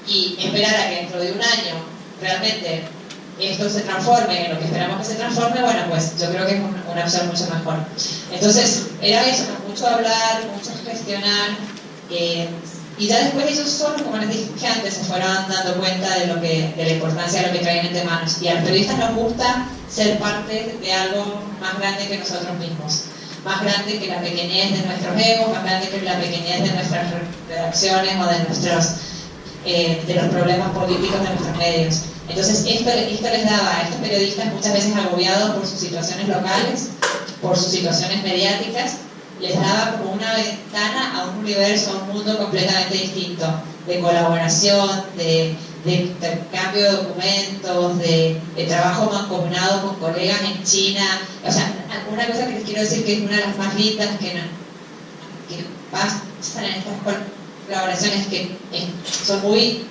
y esperar a que dentro de un año realmente esto se transforme en lo que esperamos que se transforme, bueno, pues yo creo que es una opción mucho mejor. Entonces, era eso, mucho hablar, mucho gestionar, y ya después ellos solos, como les dije antes, se fueron dando cuenta de la importancia de lo que traen entre manos. Y a los periodistas nos gusta ser parte de algo más grande que nosotros mismos, más grande que la pequeñez de nuestros egos, más grande que la pequeñez de nuestras redacciones o de los problemas políticos de nuestros medios. Entonces, esto les daba a estos periodistas, muchas veces agobiados por sus situaciones locales, por sus situaciones mediáticas, les daba como una ventana a un universo, a un mundo completamente distinto, de colaboración, de intercambio de documentos, de trabajo mancomunado con colegas en China. O sea, una cosa que les quiero decir que es una de las más lindas que pasan en estas colaboraciones, que son muy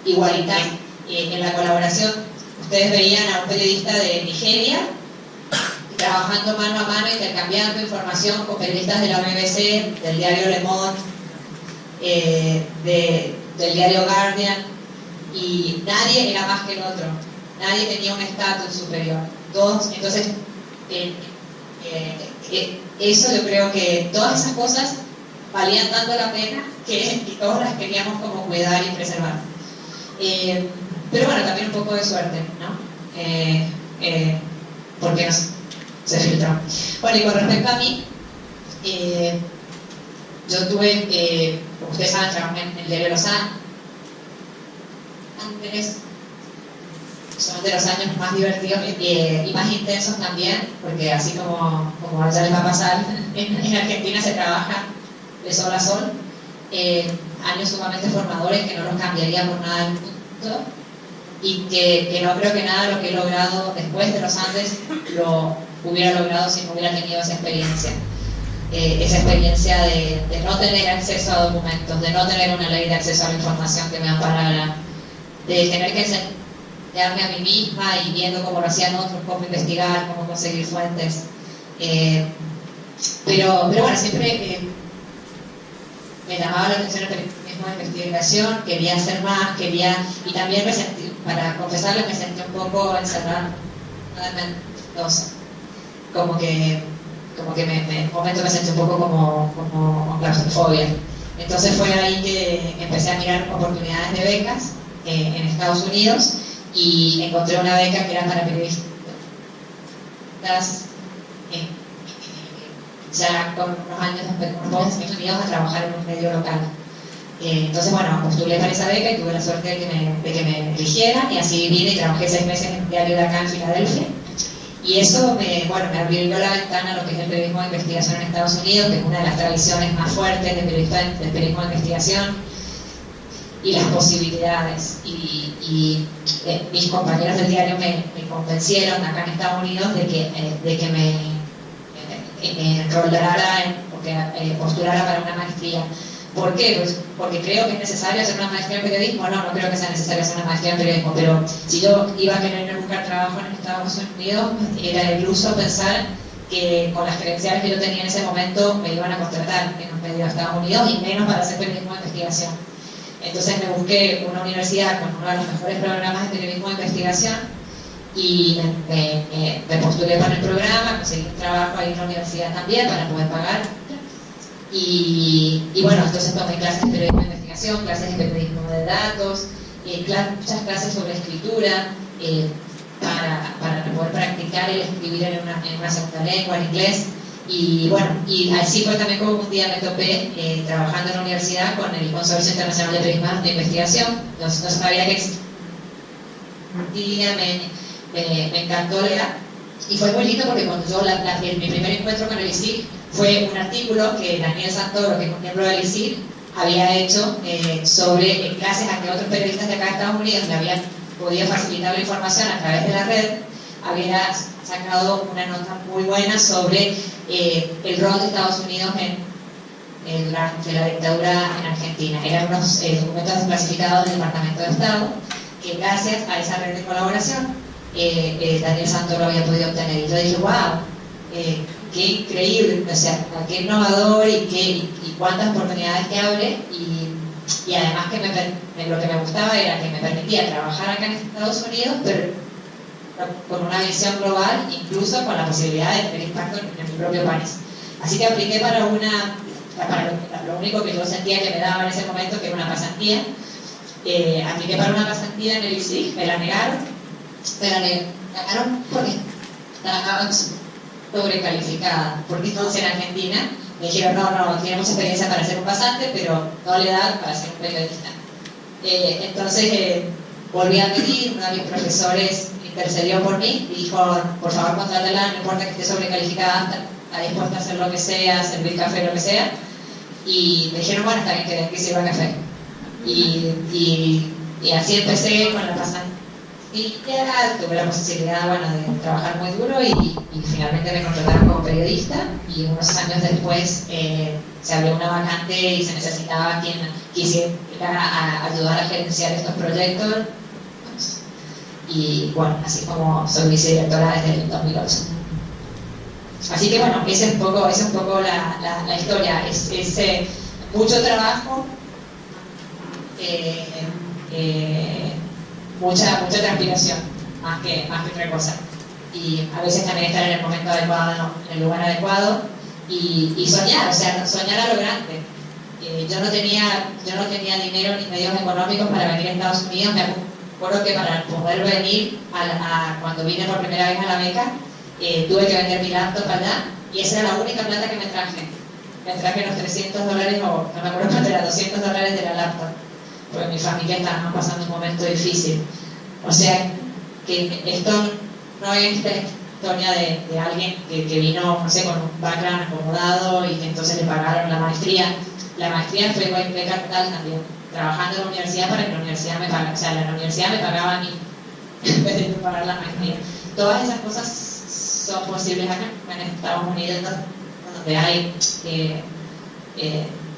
igualitarias. En la colaboración, ustedes veían a un periodista de Nigeria trabajando mano a mano, intercambiando información con periodistas de la BBC, del diario Le Monde, del diario Guardian, y nadie era más que el otro, nadie tenía un estatus superior. Todos, entonces, eso yo creo que todas esas cosas valían tanto la pena que todos las queríamos como cuidar y preservar. Pero bueno, también un poco de suerte, ¿no? Porque no se filtró. Bueno, y con respecto a mí, yo tuve, como ustedes saben, trabajé en el diario Los Ángeles. Son de los años más divertidos y más intensos también, porque así como ya les va a pasar, en Argentina se trabaja de sol a sol. Años sumamente formadores que no los cambiaría por nada del mundo, y que no creo que nada de lo que he logrado después de los Andes lo hubiera logrado si no hubiera tenido esa experiencia de no tener acceso a documentos, de no tener una ley de acceso a la información que me amparara, de tener que enseñarme a mí misma y viendo cómo lo hacían otros, cómo investigar, cómo conseguir fuentes. Pero bueno, siempre me llamaba la atención el periodismo de investigación, quería hacer más, y también me sentí, para confesarles, me sentí un poco encerrada en Mendoza, como que en un momento me sentí un poco como claustrofobia. Entonces fue ahí que empecé a mirar oportunidades de becas en Estados Unidos, y encontré una beca que era para periodistas ya con unos años después en Estados Unidos a trabajar en un medio local. Entonces, bueno, postulé para esa beca y tuve la suerte de que me eligieran, y así vine y trabajé 6 meses en el diario de acá en Filadelfia. Y eso me abrió la ventana a lo que es el periodismo de investigación en Estados Unidos, que es una de las tradiciones más fuertes del periodismo de investigación, y las posibilidades. Y mis compañeros del diario me convencieron acá en Estados Unidos de que me enrolara, postulara para una maestría. ¿Por qué? Pues porque creo que es necesario hacer una maestría en periodismo. No creo que sea necesario hacer una maestría en periodismo, pero si yo iba a querer buscar trabajo en Estados Unidos, era iluso pensar que con las credenciales que yo tenía en ese momento me iban a contratar en un medio de Estados Unidos, y menos para hacer periodismo de investigación. Entonces me busqué una universidad con uno de los mejores programas de periodismo de investigación, y me postulé para el programa, conseguí un trabajo ahí en la universidad también para poder pagar. Y bueno, entonces tomé clases de periodismo de investigación, clases de periodismo de datos, muchas clases sobre escritura, para poder practicar el escribir en una segunda lengua, en inglés. Y bueno, y así fue también como un día me topé trabajando en la universidad con el Consorcio Internacional de Periodismo de Investigación. No sabía que existía, me encantó leer, y fue muy lindo porque cuando yo mi primer encuentro con el ISIC fue un artículo que Daniel Santoro, que es un miembro del ISIC, había hecho sobre, gracias a que otros periodistas de acá de Estados Unidos le habían podía facilitar la información a través de la red, había sacado una nota muy buena sobre el rol de Estados Unidos de la dictadura en Argentina. Eran unos documentos desclasificados del Departamento de Estado que gracias a esa red de colaboración Daniel Santoro había podido obtener. Y yo dije, wow, qué increíble, o sea, qué innovador y cuántas oportunidades que abre. Y además que lo que me gustaba era que me permitía trabajar acá en Estados Unidos, pero con una visión global, incluso con la posibilidad de tener impacto en mi propio país. Así que apliqué para lo único que yo sentía que me daba en ese momento, que era una pasantía. Apliqué para una pasantía en el ICSIG, me la negaron porque estaba sobrecalificada, porque entonces en Argentina me dijeron, no, tiene mucha experiencia para ser un pasante, pero no le da para ser un periodista. Entonces volví a pedir, uno de mis profesores intercedió por mí y dijo, por favor contrátela, no importa que esté sobrecalificada, está dispuesta a hacer lo que sea, servir café, lo que sea. Y me dijeron, bueno, está bien que sirva café. Y así empecé con la pasantía. Y tuve la posibilidad, de trabajar muy duro y finalmente me contrataron como periodista, y unos años después se abrió una vacante y se necesitaba quien quisiera ayudar a gerenciar estos proyectos, y bueno, así como soy vicedirectora desde el 2008. Así que bueno, esa es un poco la historia, es mucho trabajo, mucha transpiración, más que otra cosa, y a veces también estar en el momento adecuado, en el lugar adecuado, y soñar, soñar a lo grande. Yo no tenía dinero ni medios económicos para venir a Estados Unidos. Me acuerdo que para poder venir cuando vine por primera vez a la beca, tuve que vender mi laptop allá, y esa era la única plata que me traje. Me traje los $300, o no me acuerdo cuánto era, $200 de la laptop, porque mi familia estaba pasando un momento difícil. O sea, que esto no es la historia de alguien que vino, no sé, con un background acomodado y que entonces le pagaron la maestría. La maestría fue beca total también, trabajando en la universidad para que la universidad me pagara. O sea, la universidad me pagaba a mí en vez de pagar la maestría. Todas esas cosas son posibles acá en Estados Unidos, donde hay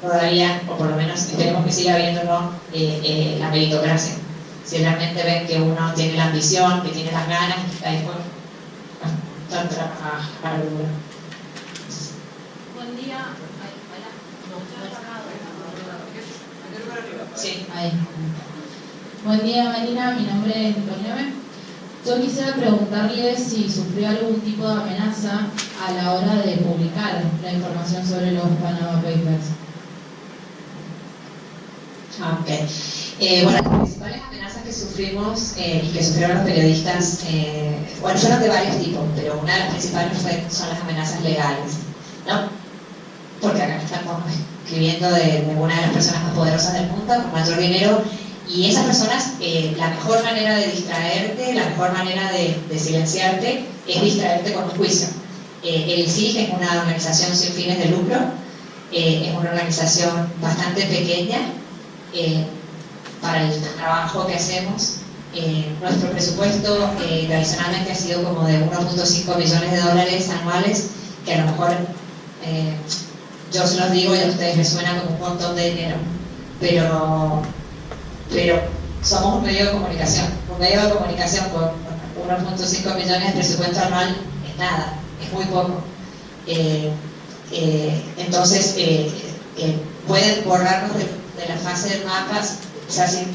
todavía, o por lo menos esperemos que siga habiéndolo, la meritocracia. Si realmente ven que uno tiene la ambición, que tiene las ganas, que está dispuesto a trabajar duro. Buen día. Sí. Ahí. Buen día, Marina. Mi nombre es Nicoleme. Yo quisiera preguntarle si sufrió algún tipo de amenaza a la hora de publicar la información sobre los Panama Papers. Bueno, las principales amenazas que sufrimos y que sufrieron los periodistas, fueron de varios tipos, pero una de las principales son las amenazas legales, ¿no? Porque acá estamos escribiendo de una de las personas más poderosas del mundo, con mayor dinero, y esas personas, la mejor manera de distraerte, la mejor manera de silenciarte, es distraerte con un juicio. El ICSIG es una organización sin fines de lucro, es una organización bastante pequeña, para el trabajo que hacemos. Nuestro presupuesto tradicionalmente ha sido como de 1.5 millones de dólares anuales, que a lo mejor yo se los digo y a ustedes les suena como un montón de dinero, pero somos un medio de comunicación con 1.5 millones de presupuesto anual es nada, es muy poco. Entonces pueden borrarnos de la fase de mapas. O sea, si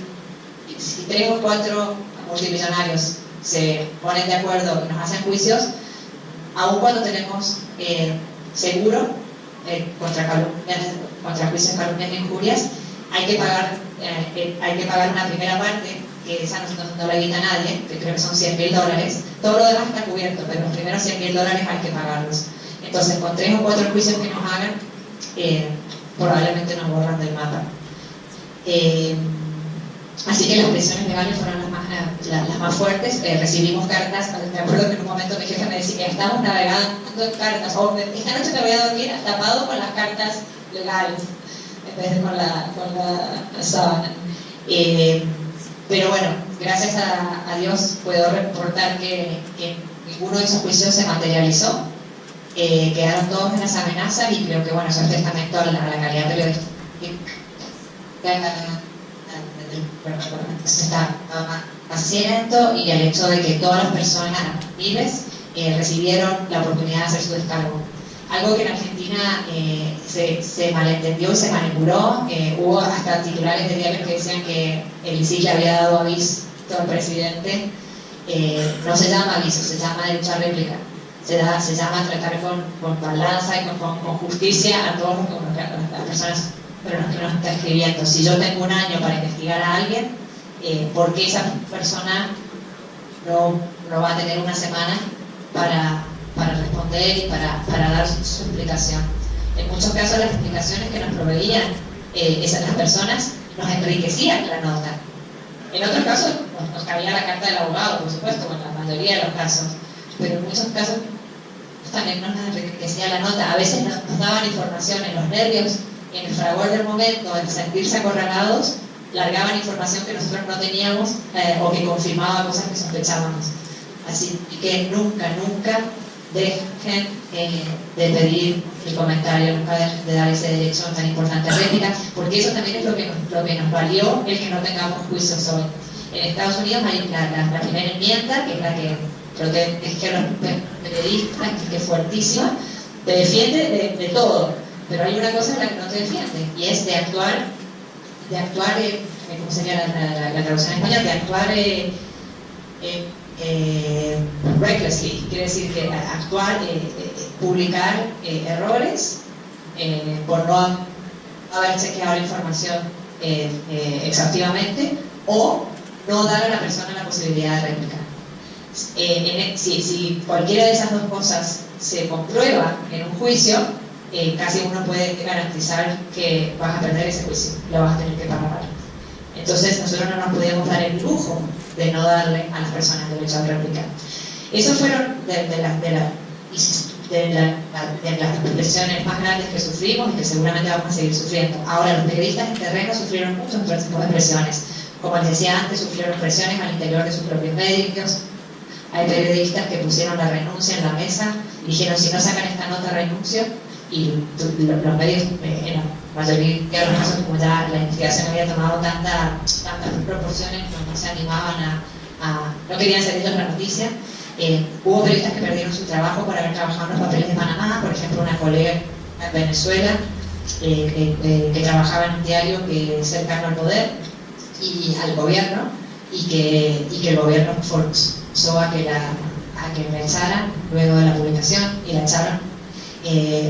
3 o 4 multimillonarios se ponen de acuerdo y nos hacen juicios, aun cuando tenemos seguro contra juicios, calumnias e injurias, hay que pagar una primera parte, que esa no la evita nadie, que creo que son $100.000. Todo lo demás está cubierto, pero los primeros $100.000 hay que pagarlos. Entonces, con 3 o 4 juicios que nos hagan, probablemente nos borran del mapa. Así que las presiones legales fueron las más fuertes. Recibimos cartas. Me acuerdo que en un momento mi jefe me decía, estamos navegando en cartas, o esta noche me voy a dormir tapado con las cartas legales en vez de con la sábana. Pero bueno, gracias a Dios puedo reportar que ninguno de esos juicios se materializó. Quedaron todos en las amenazas y creo que bueno, eso es testamento a la calidad periodística. Está haciendo y el hecho de que todas las personas libres recibieron la oportunidad de hacer su descargo. Algo que en Argentina se malentendió y se manipuló. Hubo hasta titulares de diarios que decían que el ISIC le había dado aviso al presidente. No se llama aviso, se llama derecho a réplica. Se llama tratar con balanza y con justicia a todas las personas pero que nos está escribiendo. Si yo tengo un año para investigar a alguien, ¿por qué esa persona no va a tener una semana para responder y para dar su explicación? En muchos casos las explicaciones que nos proveían esas personas nos enriquecían la nota. En otros casos nos cabía la carta del abogado, por supuesto, en la mayoría de los casos, pero en muchos casos también nos enriquecía la nota. A veces nos daban información en los nervios, en el fragor del momento, en sentirse acorralados, largaban información que nosotros no teníamos o que confirmaba cosas que sospechábamos. Así que nunca dejen de pedir el comentario, nunca dejen de dar ese derecho tan importante a réplica, porque eso también es lo que nos valió el que no tengamos juicios hoy. En Estados Unidos hay la primera enmienda, que es la que protege a los periodistas, que es fuertísima, te defiende de todo, pero hay una cosa en la que no te defiende, y es de actuar ¿cómo sería la traducción en español? De actuar recklessly, quiere decir que actuar, publicar errores por no haber chequeado la información exhaustivamente o no dar a la persona la posibilidad de replicar. Si cualquiera de esas dos cosas se comprueba en un juicio, casi uno puede garantizar que vas a perder ese juicio, lo vas a tener que pagar. Entonces nosotros no nos podíamos dar el lujo de no darle a las personas el derecho a replicar. Esos fueron de las presiones más grandes que sufrimos y que seguramente vamos a seguir sufriendo. Ahora, los periodistas en terreno sufrieron muchos tipos de presiones. Como les decía antes, sufrieron presiones al interior de sus propios medios. Hay periodistas que pusieron la renuncia en la mesa y dijeron, si no sacan esta nota, renuncio. Y los medios, en la mayoría de los casos, como ya la investigación había tomado tantas proporciones, no se animaban no querían ser ellos la noticia. Hubo periodistas que perdieron su trabajo por haber trabajado en los papeles de Panamá. Por ejemplo, una colega en Venezuela que trabajaba en un diario que es cercano al poder y al gobierno, y que el gobierno forzó a que la echaran luego de la publicación, y la echaron.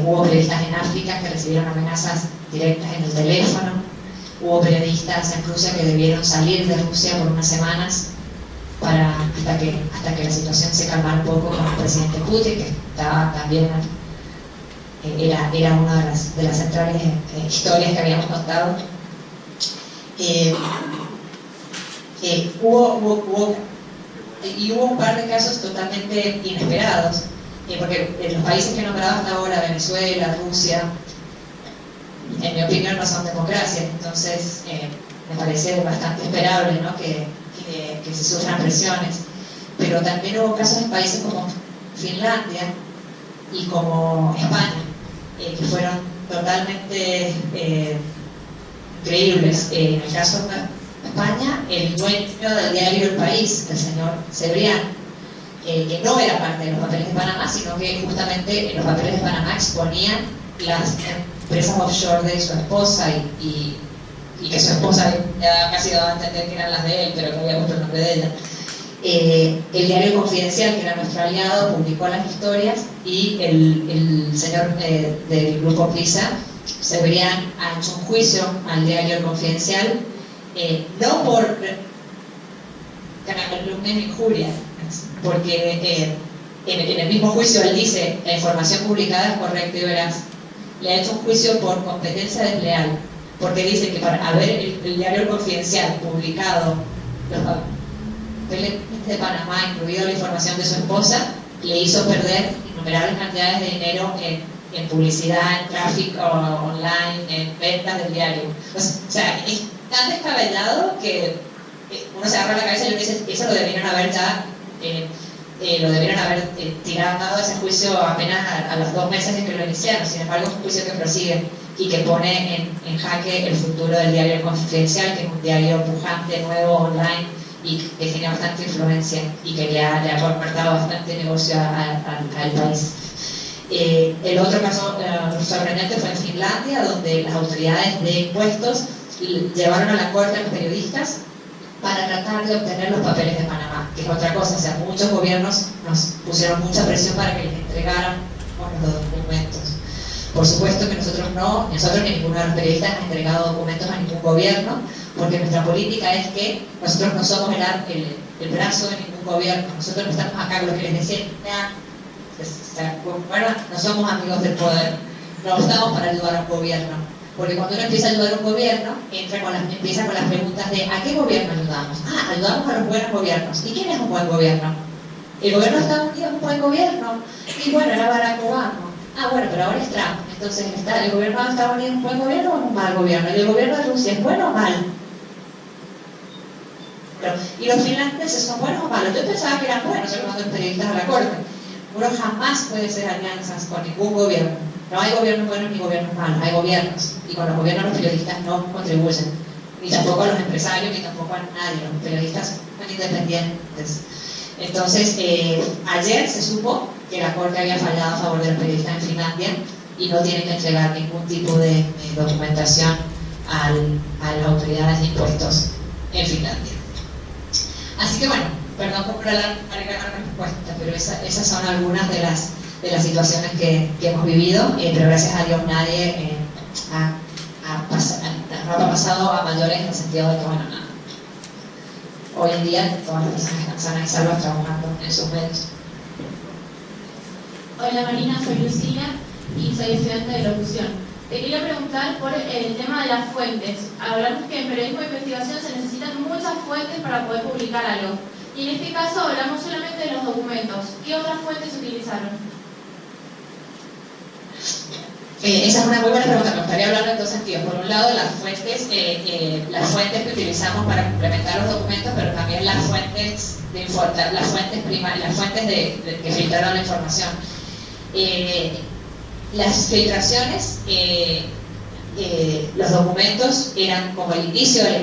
Hubo periodistas en África que recibieron amenazas directas en el teléfono. Hubo periodistas en Rusia que debieron salir de Rusia por unas semanas hasta que la situación se calmara un poco con el presidente Putin, que estaba también era una de las centrales historias que habíamos contado. Hubo un par de casos totalmente inesperados, porque en los países que he nombrado hasta ahora, Venezuela, Rusia, en mi opinión no son democracias, entonces me parece bastante esperable, ¿no? que se sufran presiones. Pero también hubo casos en países como Finlandia y como España, que fueron totalmente increíbles. En el caso de España, el dueño del diario El País, el señor Cebrián, que no era parte de los papeles de Panamá, sino que justamente en los papeles de Panamá exponían las empresas offshore de su esposa y que su esposa ya casi daba a entender que eran las de él, pero que había puesto el nombre de ella. El diario Confidencial, que era nuestro aliado, publicó las historias, y el señor del grupo PRISA, Cebrián, ha hecho un juicio al diario Confidencial, no por calumnia ni injuria, porque en el mismo juicio él dice la información publicada es correcta y veraz. Le ha hecho un juicio por competencia desleal, porque dice que para haber el diario Confidencial publicado los papeles de Panamá, incluido la información de su esposa, le hizo perder innumerables cantidades de dinero en publicidad, en tráfico online, en ventas del diario. O sea, es tan descabellado que uno se agarra la cabeza y uno dice, eso lo debieron haber ya, tirado ese juicio apenas a los 2 meses de que lo iniciaron. Sin embargo, es un juicio que prosigue y que pone en jaque el futuro del diario El Confidencial, que es un diario pujante, nuevo, online, y que tiene bastante influencia y que le ha aportado bastante negocio al país. El otro caso sorprendente fue en Finlandia, donde las autoridades de impuestos llevaron a la corte a los periodistas para tratar de obtener los papeles de Panamá, que es otra cosa. O sea, muchos gobiernos nos pusieron mucha presión para que les entregaran los documentos. Por supuesto que nosotros ni ninguno de los periodistas ha entregado documentos a ningún gobierno, porque nuestra política es que nosotros no somos el brazo de ningún gobierno. Nosotros no estamos acá, lo que les decía, no somos amigos del poder, no estamos para ayudar a un gobierno. Porque cuando uno empieza a ayudar a un gobierno, empieza con las preguntas de ¿a qué gobierno ayudamos? Ayudamos a los buenos gobiernos. ¿Y quién es un buen gobierno? El gobierno de Estados Unidos es un buen gobierno. Y bueno, era Barack Obama. Bueno, pero ahora es Trump. Entonces, ¿el gobierno de Estados Unidos es un buen gobierno o es un mal gobierno? ¿Y el gobierno de Rusia es bueno o mal? ¿Y los finlandeses son buenos o malos? Yo pensaba que eran buenos, yo mando periodistas a la corte. Uno jamás puede hacer alianzas con ningún gobierno. No hay gobiernos buenos ni gobiernos malos, hay gobiernos. Y con los gobiernos los periodistas no contribuyen. Ni tampoco a los empresarios, ni tampoco a nadie. Los periodistas son independientes. Entonces, ayer se supo que la Corte había fallado a favor de los periodistas en Finlandia y no tienen que entregar ningún tipo de documentación a las autoridades de impuestos en Finlandia. Así que bueno, perdón por la respuesta, pero esas son algunas de las situaciones que hemos vivido, pero gracias a Dios nadie no ha pasado a mayores en el sentido de que, bueno, nada. Hoy en día todas las personas están sanas y salvas trabajando en sus medios. Hola Marina, soy Lucía y soy estudiante de locución. Te quería preguntar por el tema de las fuentes. Hablamos que en periodismo de investigación se necesitan muchas fuentes para poder publicar algo. Y en este caso hablamos solamente de los documentos. ¿Qué otras fuentes utilizaron? Esa es una muy buena pregunta. Me gustaría hablar en dos sentidos. Por un lado, las fuentes que utilizamos para complementar los documentos, pero también las fuentes primarias, las fuentes que filtraron la información. Las filtraciones, los documentos eran como el inicio de la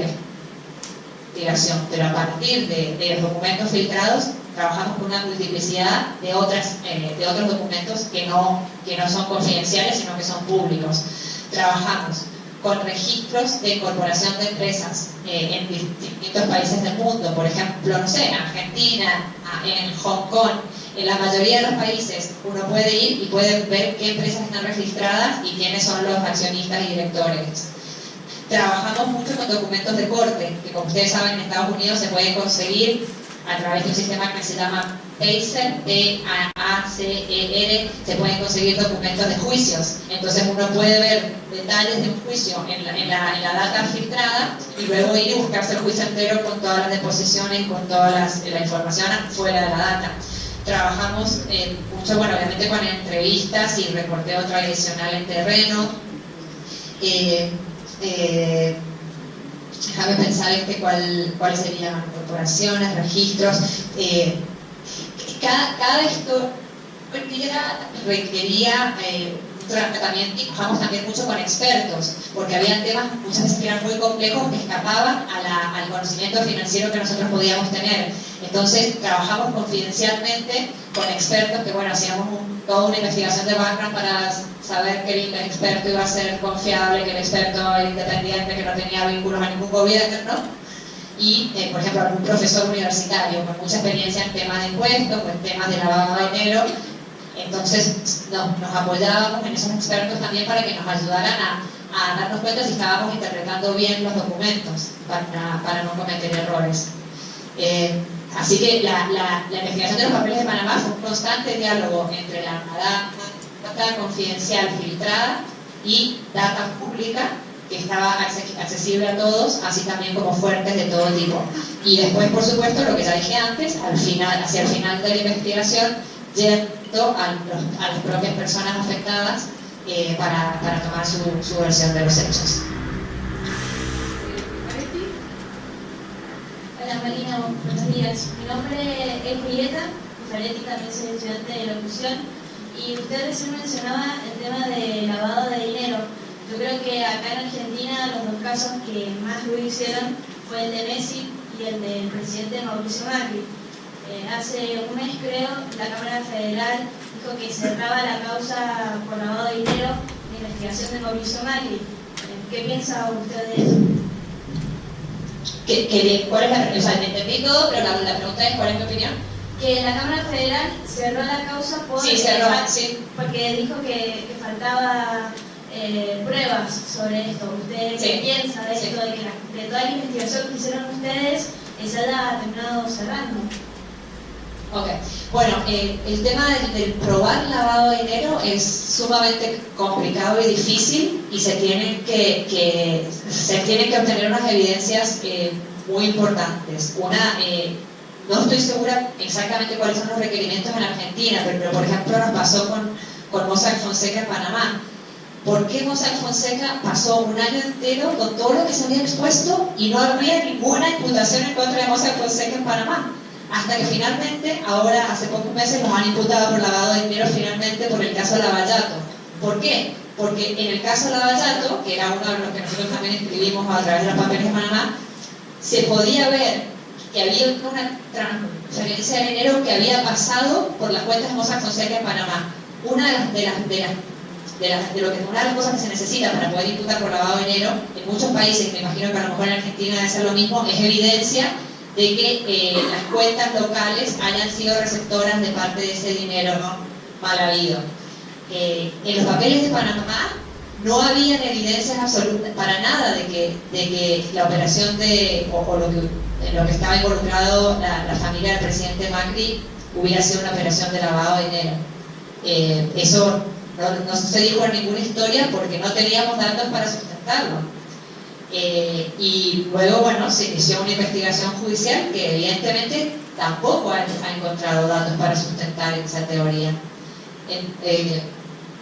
investigación, pero a partir de los documentos filtrados trabajamos con una multiplicidad de otros documentos que no son confidenciales, sino que son públicos. Trabajamos con registros de incorporación de empresas en distintos países del mundo, por ejemplo, no sé, en Argentina, en Hong Kong. En la mayoría de los países uno puede ir y puede ver qué empresas están registradas y quiénes son los accionistas y directores. Trabajamos mucho con documentos de corte, que como ustedes saben en Estados Unidos se pueden conseguir a través de un sistema que se llama PACER, P-A-C-E-R, se pueden conseguir documentos de juicios. Entonces uno puede ver detalles de un juicio en la data filtrada y luego ir y buscarse el juicio entero con todas las deposiciones, con toda la información fuera de la data. Trabajamos mucho, bueno, obviamente con entrevistas y reporteo tradicional en terreno. Déjame pensar cuáles serían corporaciones, registros. Cada historia requería un tratamiento, y trabajamos también mucho con expertos, porque había temas muchas veces que eran muy complejos que escapaban al conocimiento financiero que nosotros podíamos tener. Entonces trabajamos confidencialmente con expertos que, bueno, hacíamos toda una investigación de background para saber que el experto iba a ser confiable, que el experto era independiente, que no tenía vínculos a ningún gobierno, y, por ejemplo, algún profesor universitario con mucha experiencia en temas de impuestos o en temas de lavado de dinero. Entonces nos apoyábamos en esos expertos también para que nos ayudaran a darnos cuenta si estábamos interpretando bien los documentos para no cometer errores. Así que la investigación de los papeles de Panamá fue un constante diálogo entre la data confidencial filtrada y data pública que estaba accesible a todos, así también como fuentes de todo tipo. Y después, por supuesto, lo que ya dije antes, hacia el final de la investigación, yendo a las propias personas afectadas para tomar su versión de los hechos. Hola Marina, buenos días. Mi nombre es Julieta Faretti, también soy estudiante de locución. Y usted recién mencionaba el tema de lavado de dinero. Yo creo que acá en Argentina los dos casos que más ruido hicieron fue el de Messi y el del presidente Mauricio Macri. Hace un mes, creo, la Cámara Federal dijo que cerraba la causa por lavado de dinero de investigación de Mauricio Macri. ¿Qué piensa usted de eso? ¿Cuál es la, o sea, entendí todo, pero la pregunta es ¿cuál es mi opinión? Que la Cámara Federal cerró la causa por porque dijo que faltaba pruebas sobre esto. ¿Usted qué piensa de esto? De que de toda la investigación que hicieron ustedes se haya terminado cerrando. Ok, bueno, el tema del probar lavado de dinero es sumamente complicado y difícil y se tienen que obtener unas evidencias muy importantes. No estoy segura exactamente cuáles son los requerimientos en Argentina, pero por ejemplo nos pasó con Mossack Fonseca en Panamá. ¿Por qué Mossack Fonseca pasó un año entero con todo lo que se había expuesto y no había ninguna imputación en contra de Mossack Fonseca en Panamá? Hasta que finalmente, ahora hace pocos meses, nos han imputado por lavado de dinero finalmente por el caso Lavallato. ¿Por qué? Porque en el caso Lavallato, que era uno de los que nosotros también escribimos a través de los papeles de Panamá, se podía ver que había una transferencia de dinero que había pasado por las cuentas de Mossack Fonseca en Panamá. Una de las cosas que se necesita para poder imputar por lavado de dinero en muchos países, me imagino que a lo mejor en Argentina debe ser lo mismo, es evidencia de que las cuentas locales hayan sido receptoras de parte de ese dinero mal habido. En los papeles de Panamá no habían evidencias absolutas para nada de que la operación en lo que estaba involucrado la familia del presidente Macri hubiera sido una operación de lavado de dinero. Eso no se dijo en ninguna historia porque no teníamos datos para sustentarlo. Y luego, bueno, se inició una investigación judicial que evidentemente tampoco ha encontrado datos para sustentar esa teoría.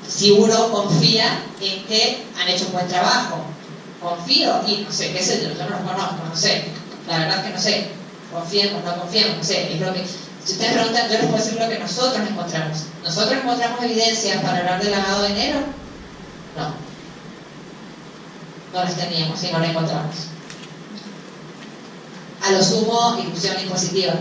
Si uno confía en que han hecho un buen trabajo, confío y no sé, qué sé yo no los conozco, no sé, la verdad es que no sé, confiemos, no confiemos, no sé, es lo que, si ustedes preguntan, yo les puedo decir lo que nosotros encontramos. ¿Nosotros encontramos evidencias para hablar de lavado de dinero? No las teníamos y no las encontramos. A lo sumo, ilusión impositiva.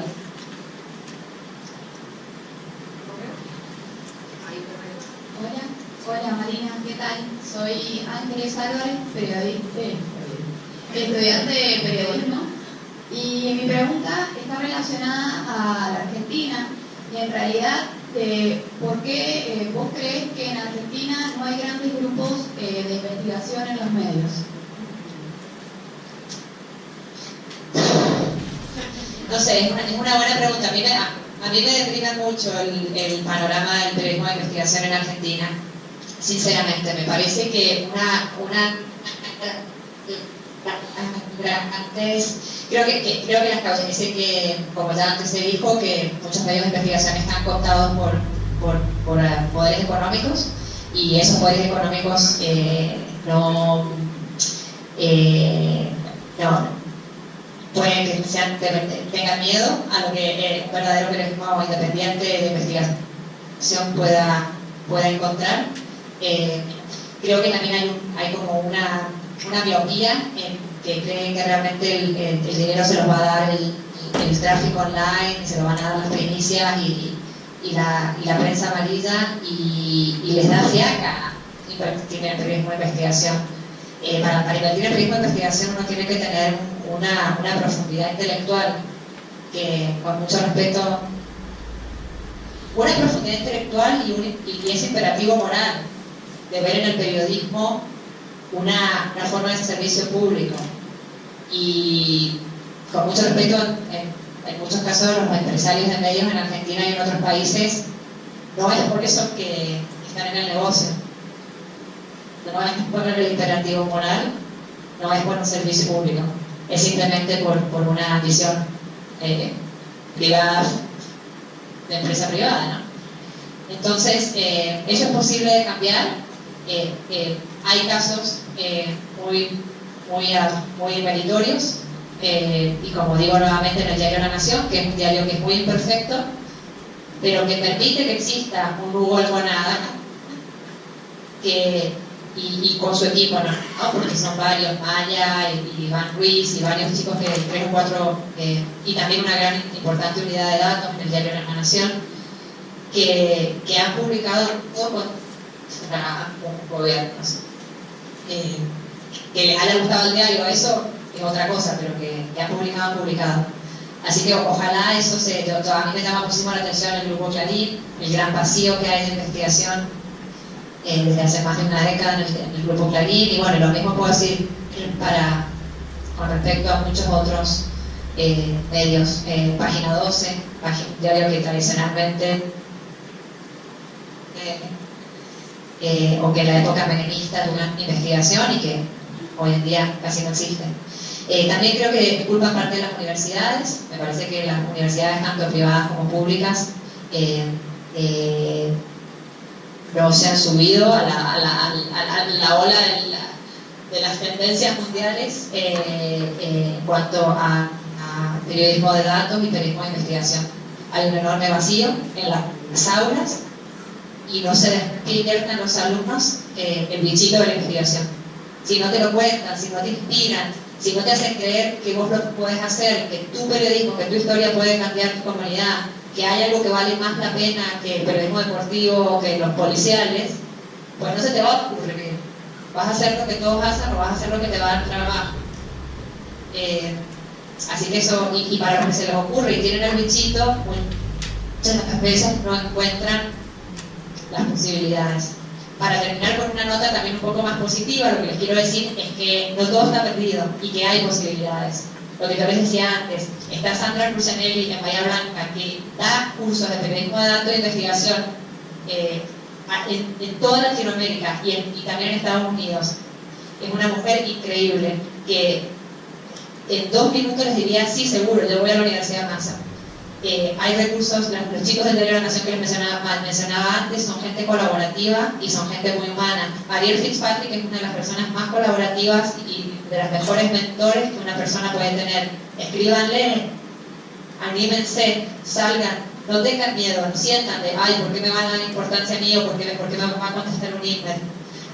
Hola Marina, ¿qué tal? Soy Ángeles Álvarez, estudiante de periodismo, y mi pregunta está relacionada a la Argentina y en realidad ¿por qué vos crees que en Argentina no hay grandes grupos de investigación en los medios? No sé, es una buena pregunta. A mí me deprime mucho el panorama del periodismo de investigación en Argentina. Sinceramente, me parece que creo que las causas, que como ya antes se dijo, que muchos medios de investigación están cooptados por poderes económicos, y esos poderes económicos no pueden que tengan miedo a lo que el verdadero periodismo independiente de investigación pueda encontrar. Creo que también hay como una miopía en que creen que realmente el dinero se los va a dar el tráfico online, se lo van a dar las primicias y la prensa amarilla, y les da fiaca invertir en el periodismo de investigación. Para invertir en el periodismo de investigación uno tiene que tener una profundidad intelectual que, con mucho respeto, una profundidad intelectual y ese imperativo moral de ver en el periodismo una forma de servicio público. Y con mucho respeto, en muchos casos los empresarios de medios en Argentina y en otros países no es por eso que están en el negocio, no es por el imperativo moral, no es por un servicio público, es simplemente por una visión privada, de empresa privada, ¿no? Entonces, eso es posible de cambiar. Hay casos muy meritorios y como digo nuevamente, en el diario La Nación, que es un diario que es muy imperfecto, pero que permite que exista un Hugo Alconada y con su equipo, ¿no? Porque son varios, Maya y Iván Ruiz y varios chicos que 3 o 4, y también una gran importante unidad de datos en el diario La Nación, que han publicado con gobiernos. Que les haya gustado el diario, eso es otra cosa, pero que han publicado. Así que ojalá eso a mí me llama muchísimo la atención el Grupo Clarín, el gran vacío que hay de investigación desde hace más de una década en el Grupo Clarín, y bueno, lo mismo puedo decir con respecto a muchos otros medios. Página 12, diario que tradicionalmente o que en la época menemista tuvo una investigación y que hoy en día casi no existe. También creo que culpa parte de las universidades. Me parece que las universidades, tanto privadas como públicas, no se han subido a la ola de las tendencias mundiales en cuanto a periodismo de datos y periodismo de investigación. Hay un enorme vacío en las aulas y no se despiertan los alumnos el bichito de la investigación. Si no te lo cuentan, si no te inspiran, si no te hacen creer que vos lo puedes hacer, que tu periodismo, que tu historia puede cambiar tu comunidad, que hay algo que vale más la pena que el periodismo deportivo o que los policiales, pues no se te va a ocurrir. Vas a hacer lo que todos hacen o vas a hacer lo que te va a dar trabajo. Así que eso, y para lo que se les ocurre y tienen el bichito, muchas veces no encuentran las posibilidades. Para terminar con una nota también un poco más positiva, lo que les quiero decir es que no todo está perdido y que hay posibilidades. Lo que yo les decía antes, está Sandra Crucenelli en Bahía Blanca, que da cursos de periodismo de datos e investigación en toda Latinoamérica y también en Estados Unidos. Es una mujer increíble que en 2 minutos les diría, sí, seguro, yo voy a la Universidad Massa. Hay recursos, los chicos del diario de la Nación que les mencionaba antes son gente colaborativa y son gente muy humana. Ariel Fitzpatrick es una de las personas más colaborativas y de las mejores mentores que una persona puede tener. Escríbanle, anímense, salgan, no tengan miedo, no sientan de, ay, ¿por qué me van a dar importancia a mí o por qué me va a contestar un email?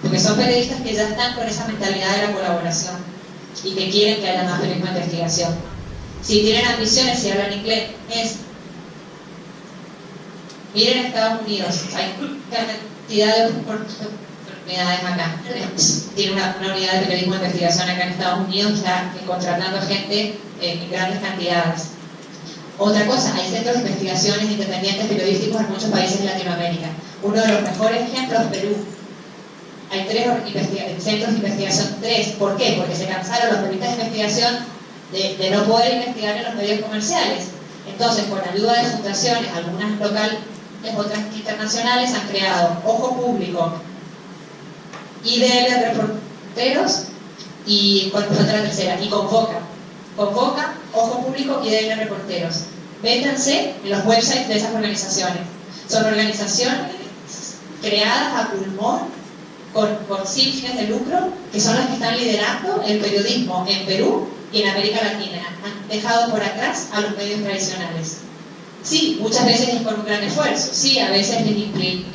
Porque son periodistas que ya están con esa mentalidad de la colaboración y que quieren que haya más periodismo de investigación. Si tienen ambiciones, si hablan inglés, miren Estados Unidos, hay cantidad de oportunidades acá. Tiene una unidad de periodismo de investigación acá en Estados Unidos, está contratando gente en grandes cantidades. Otra cosa, hay centros de investigaciones independientes periodísticos en muchos países de Latinoamérica. Uno de los mejores ejemplos, Perú. Hay 3 centros de investigación, 3. ¿Por qué? Porque se cansaron los periodistas de investigación de no poder investigar en los medios comerciales. Entonces, con ayuda de fundaciones, algunas locales, otras internacionales, han creado Ojo Público, IDL Reporteros y con otra tercera, y Convoca, Ojo Público, IDL Reporteros. Métanse en los websites de esas organizaciones. Son organizaciones creadas a pulmón con sin fines de lucro, que son las que están liderando el periodismo en Perú y en América Latina. Han dejado por atrás a los medios tradicionales. Sí, muchas veces es con un gran esfuerzo. Sí, a veces les implica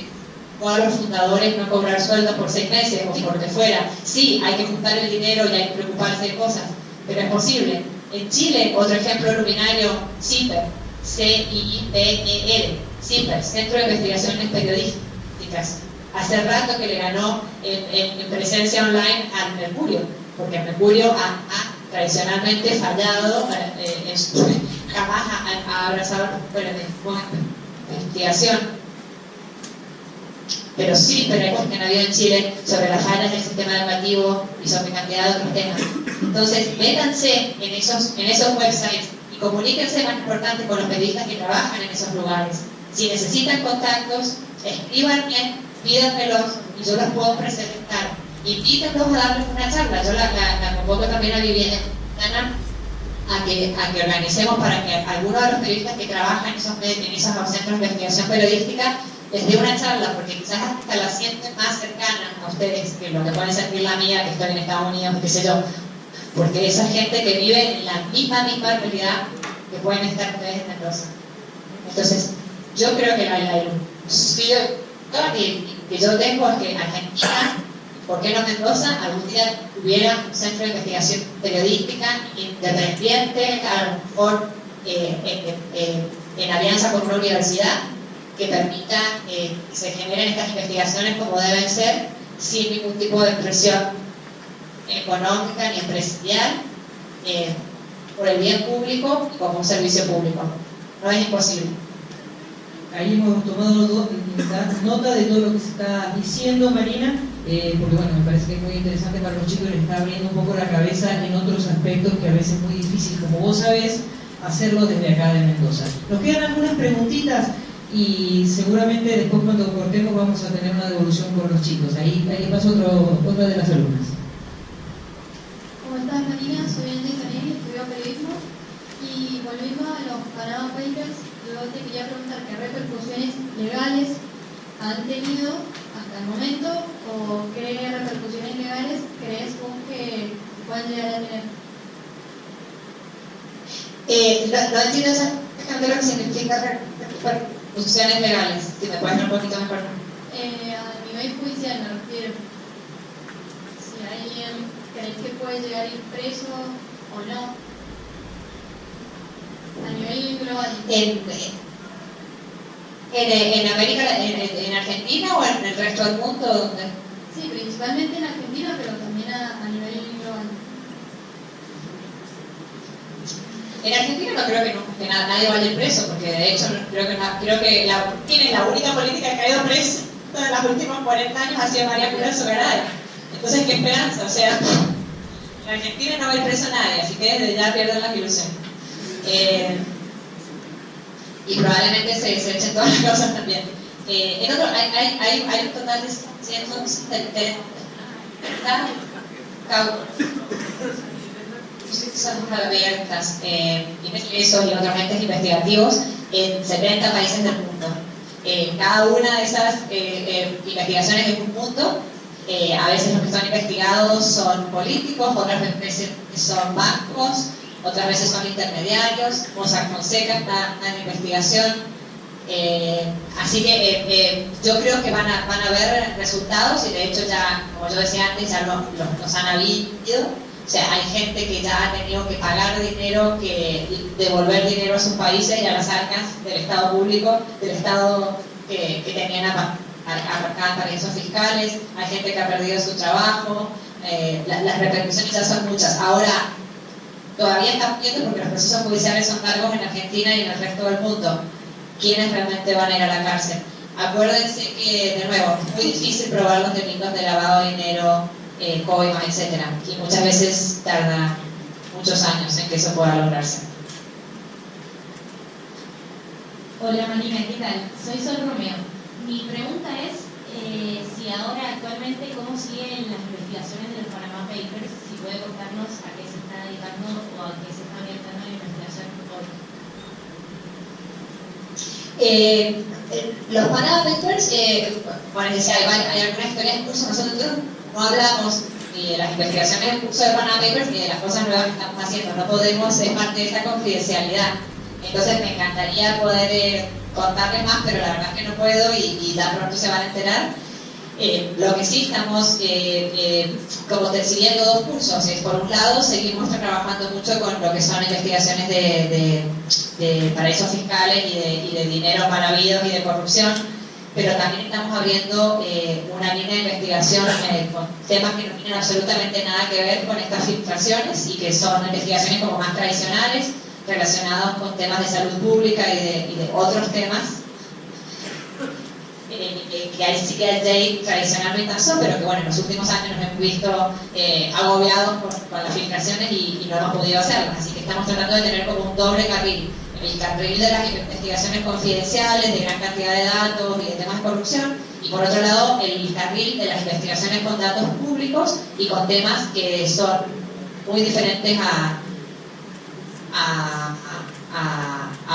a los fundadores no cobrar sueldo por 6 meses o por de fuera. Sí, hay que juntar el dinero y hay que preocuparse de cosas, pero es posible. En Chile, otro ejemplo luminario, CIPER, CIPER, CIPER, Centro de Investigaciones Periodísticas. Hace rato que le ganó en presencia online al Mercurio, porque el Mercurio ha tradicionalmente fallado, jamás ha abrazado la investigación. Pero sí, pero que no había en Chile sobre las fallas del sistema educativo y sobre cantidad de otros temas. Entonces, métanse en esos websites y comuníquense, más importante, con los periodistas que trabajan en esos lugares. Si necesitan contactos, escríbanme, pídanmelos y yo los puedo presentar. Invítenlos a darles una charla. Yo la convoco también a Viviana a que organicemos para que algunos de los periodistas que trabajan en esos centros de investigación periodística les dé una charla, porque quizás hasta la sienten más cercana a ustedes que lo que puede sentir la mía, que estoy en Estados Unidos, qué sé yo. porque esa gente que vive en la misma realidad que pueden estar ustedes en Mendoza. Entonces, yo creo que la ilusión que yo tengo es que Argentina, ¿por qué no Mendoza?, algún día tuviera un centro de investigación periodística independiente, a lo mejor en alianza con una universidad, que permita que se generen estas investigaciones como deben ser, sin ningún tipo de presión económica ni empresarial, por el bien público y como un servicio público. No es imposible. Ahí hemos tomado nota de todo lo que se está diciendo, Marina, porque bueno, me parece que es muy interesante para los chicos, les está abriendo un poco la cabeza en otros aspectos que a veces es muy difícil, como vos sabés, hacerlo desde acá de Mendoza. Nos quedan algunas preguntitas y seguramente después cuando cortemos vamos a tener una devolución con los chicos. Ahí le paso otra de las alumnas. ¿Cómo estás, Marina? Soy Angie Canelli, estudio periodismo. Y volviendo a los Panama Papers, yo te quería preguntar qué repercusiones legales han tenido hasta el momento, o qué repercusiones legales crees vos que puedan llegar a tener. No entiendo exactamente lo que significa repercusiones legales. Si me puedes dar un poquito mejor. A nivel judicial me refiero. Si alguien crees que puede llegar a ir preso o no. A nivel global. ¿En América, en Argentina o en el resto del mundo? ¿Dónde? Sí, principalmente en Argentina, pero también a nivel global. En Argentina no creo que nadie vaya preso, porque de hecho creo que la única política que ha ido presa en los últimos 40 años ha sido María Pura Sogaray. Entonces, ¿qué esperanza? O sea, en Argentina no va a ir preso nadie, así que desde ya pierden las ilusiones. Y probablemente se echen todas las cosas también. En otro, hay un total de 170 abiertas, ingresos y otros entes investigativos en 70 países del mundo. Cada una de esas investigaciones es un punto. A veces los que son investigados son políticos, otras veces son bancos, otras veces son intermediarios. Mossack Fonseca está en investigación. Así que yo creo que van a haber resultados, y de hecho ya, como yo decía antes, ya los han habido. O sea, hay gente que ya ha tenido que pagar dinero, que devolver dinero a sus países y a las arcas del Estado público, del Estado que tenían aparcadas paraísos fiscales. Hay gente que ha perdido su trabajo. Las repercusiones ya son muchas. Ahora, todavía estamos viendo, porque los procesos judiciales son largos en Argentina y en el resto del mundo, quiénes realmente van a ir a la cárcel. Acuérdense que, de nuevo, es muy difícil probar los delitos de lavado de dinero, coimas, etc. Y muchas veces tarda muchos años en que eso pueda lograrse. Hola Marina, ¿qué tal? Soy Sol Romeo. Mi pregunta es si ahora actualmente cómo siguen las investigaciones de los Panama Papers, si puede contarnos a qué se está dedicando o a qué se está orientando la investigación hoy. Los Panama Papers, bueno, decía, hay algunas historias en curso. Nosotros no hablamos ni de las investigaciones en curso de Panama Papers ni de las cosas nuevas que estamos haciendo. No podemos ser parte de esa confidencialidad. Entonces me encantaría poder contarles más, pero la verdad es que no puedo, y ya pronto se van a enterar. Lo que sí estamos como siguiendo dos cursos. Por un lado, seguimos trabajando mucho con lo que son investigaciones de paraísos fiscales y de dinero mal habidos y de corrupción, pero también estamos abriendo una línea de investigación con temas que no tienen absolutamente nada que ver con estas filtraciones, y que son investigaciones como más tradicionales, relacionados con temas de salud pública y de otros temas que ahí sí que el tradicionalmente pasó, pero que bueno, en los últimos años nos hemos visto agobiados con las filtraciones y no hemos podido hacerlo. Así que estamos tratando de tener como un doble carril: el carril de las investigaciones confidenciales, de gran cantidad de datos y de temas de corrupción, y por otro lado el carril de las investigaciones con datos públicos y con temas que son muy diferentes a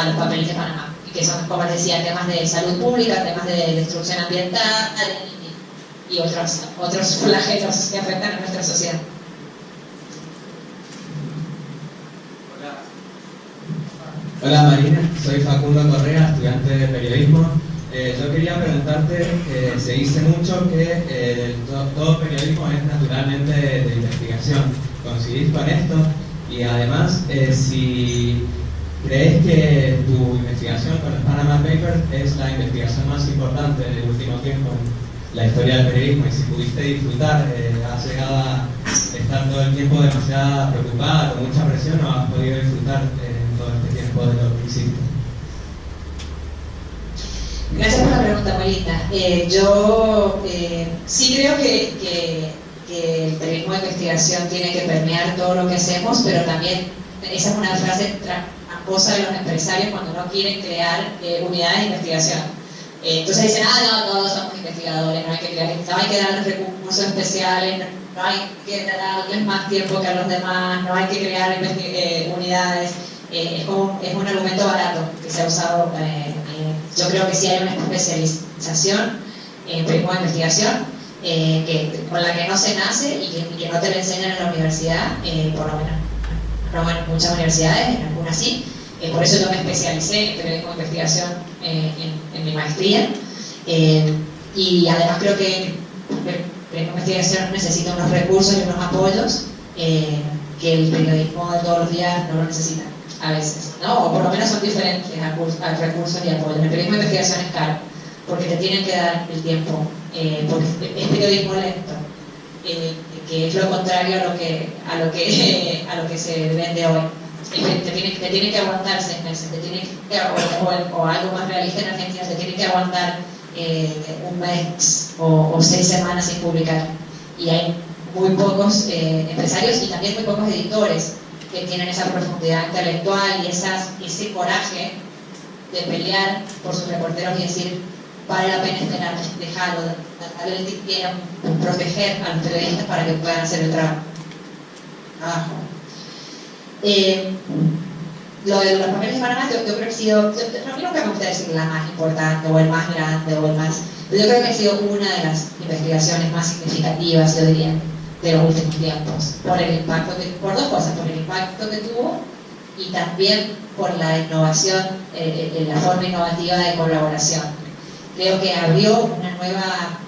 los papeles de Panamá, y que son, como les decía, temas de salud pública, temas de destrucción ambiental y otros flagelos que afectan a nuestra sociedad. Hola Marina, soy Facundo Correa, estudiante de periodismo. Yo quería preguntarte, se dice mucho que todo periodismo es naturalmente de investigación. ¿Coincidís con esto? Y además, si crees que tu investigación con los Panama Papers es la investigación más importante del último tiempo en la historia del periodismo, y si pudiste disfrutar, has llegado a estar todo el tiempo demasiado preocupada, con mucha presión, o has podido disfrutar todo este tiempo de lo que hiciste. Gracias por la pregunta, Marita. Yo sí creo que el periodismo de investigación tiene que permear todo lo que hacemos, pero también esa es una frase tramposa de los empresarios cuando no quieren crear unidades de investigación. Entonces dicen, no, todos somos investigadores, no hay que darles recursos especiales, no hay que darles más tiempo que a los demás, no hay que crear unidades. Es un argumento barato que se ha usado. Yo creo que sí hay una especialización en periodismo de investigación con la que no se nace y que no te lo enseñan en la universidad, por lo menos no en muchas universidades, en algunas sí. Por eso yo me especialicé en periodismo de investigación en mi maestría. Y además creo que el periodismo de investigación necesita unos recursos y unos apoyos que el periodismo de todos los días no lo necesita. A veces, ¿no? O por lo menos son diferentes a recursos y apoyos. El periodismo de investigación es caro, porque te tienen que dar el tiempo, porque es periodismo lento, que es lo contrario a lo que se vende hoy. Te tienen que aguantar 6 meses, o algo más realista en Argentina, te tienen que aguantar un mes o 6 semanas sin publicar. Y hay muy pocos empresarios y también muy pocos editores que tienen esa profundidad intelectual y ese coraje de pelear por sus reporteros y decir, vale la pena esperar, dejarlo, darle el tiempo, proteger a los periodistas para que puedan hacer el trabajo. Lo de los papeles de Panamá, yo creo que ha sido, a mí nunca me gusta decir la más importante o el más grande o el más, pero yo creo que ha sido una de las investigaciones más significativas, yo diría, de los últimos tiempos, por el impacto por dos cosas, por el impacto que tuvo y también por la innovación, la forma innovativa de colaboración. Creo que abrió una nueva,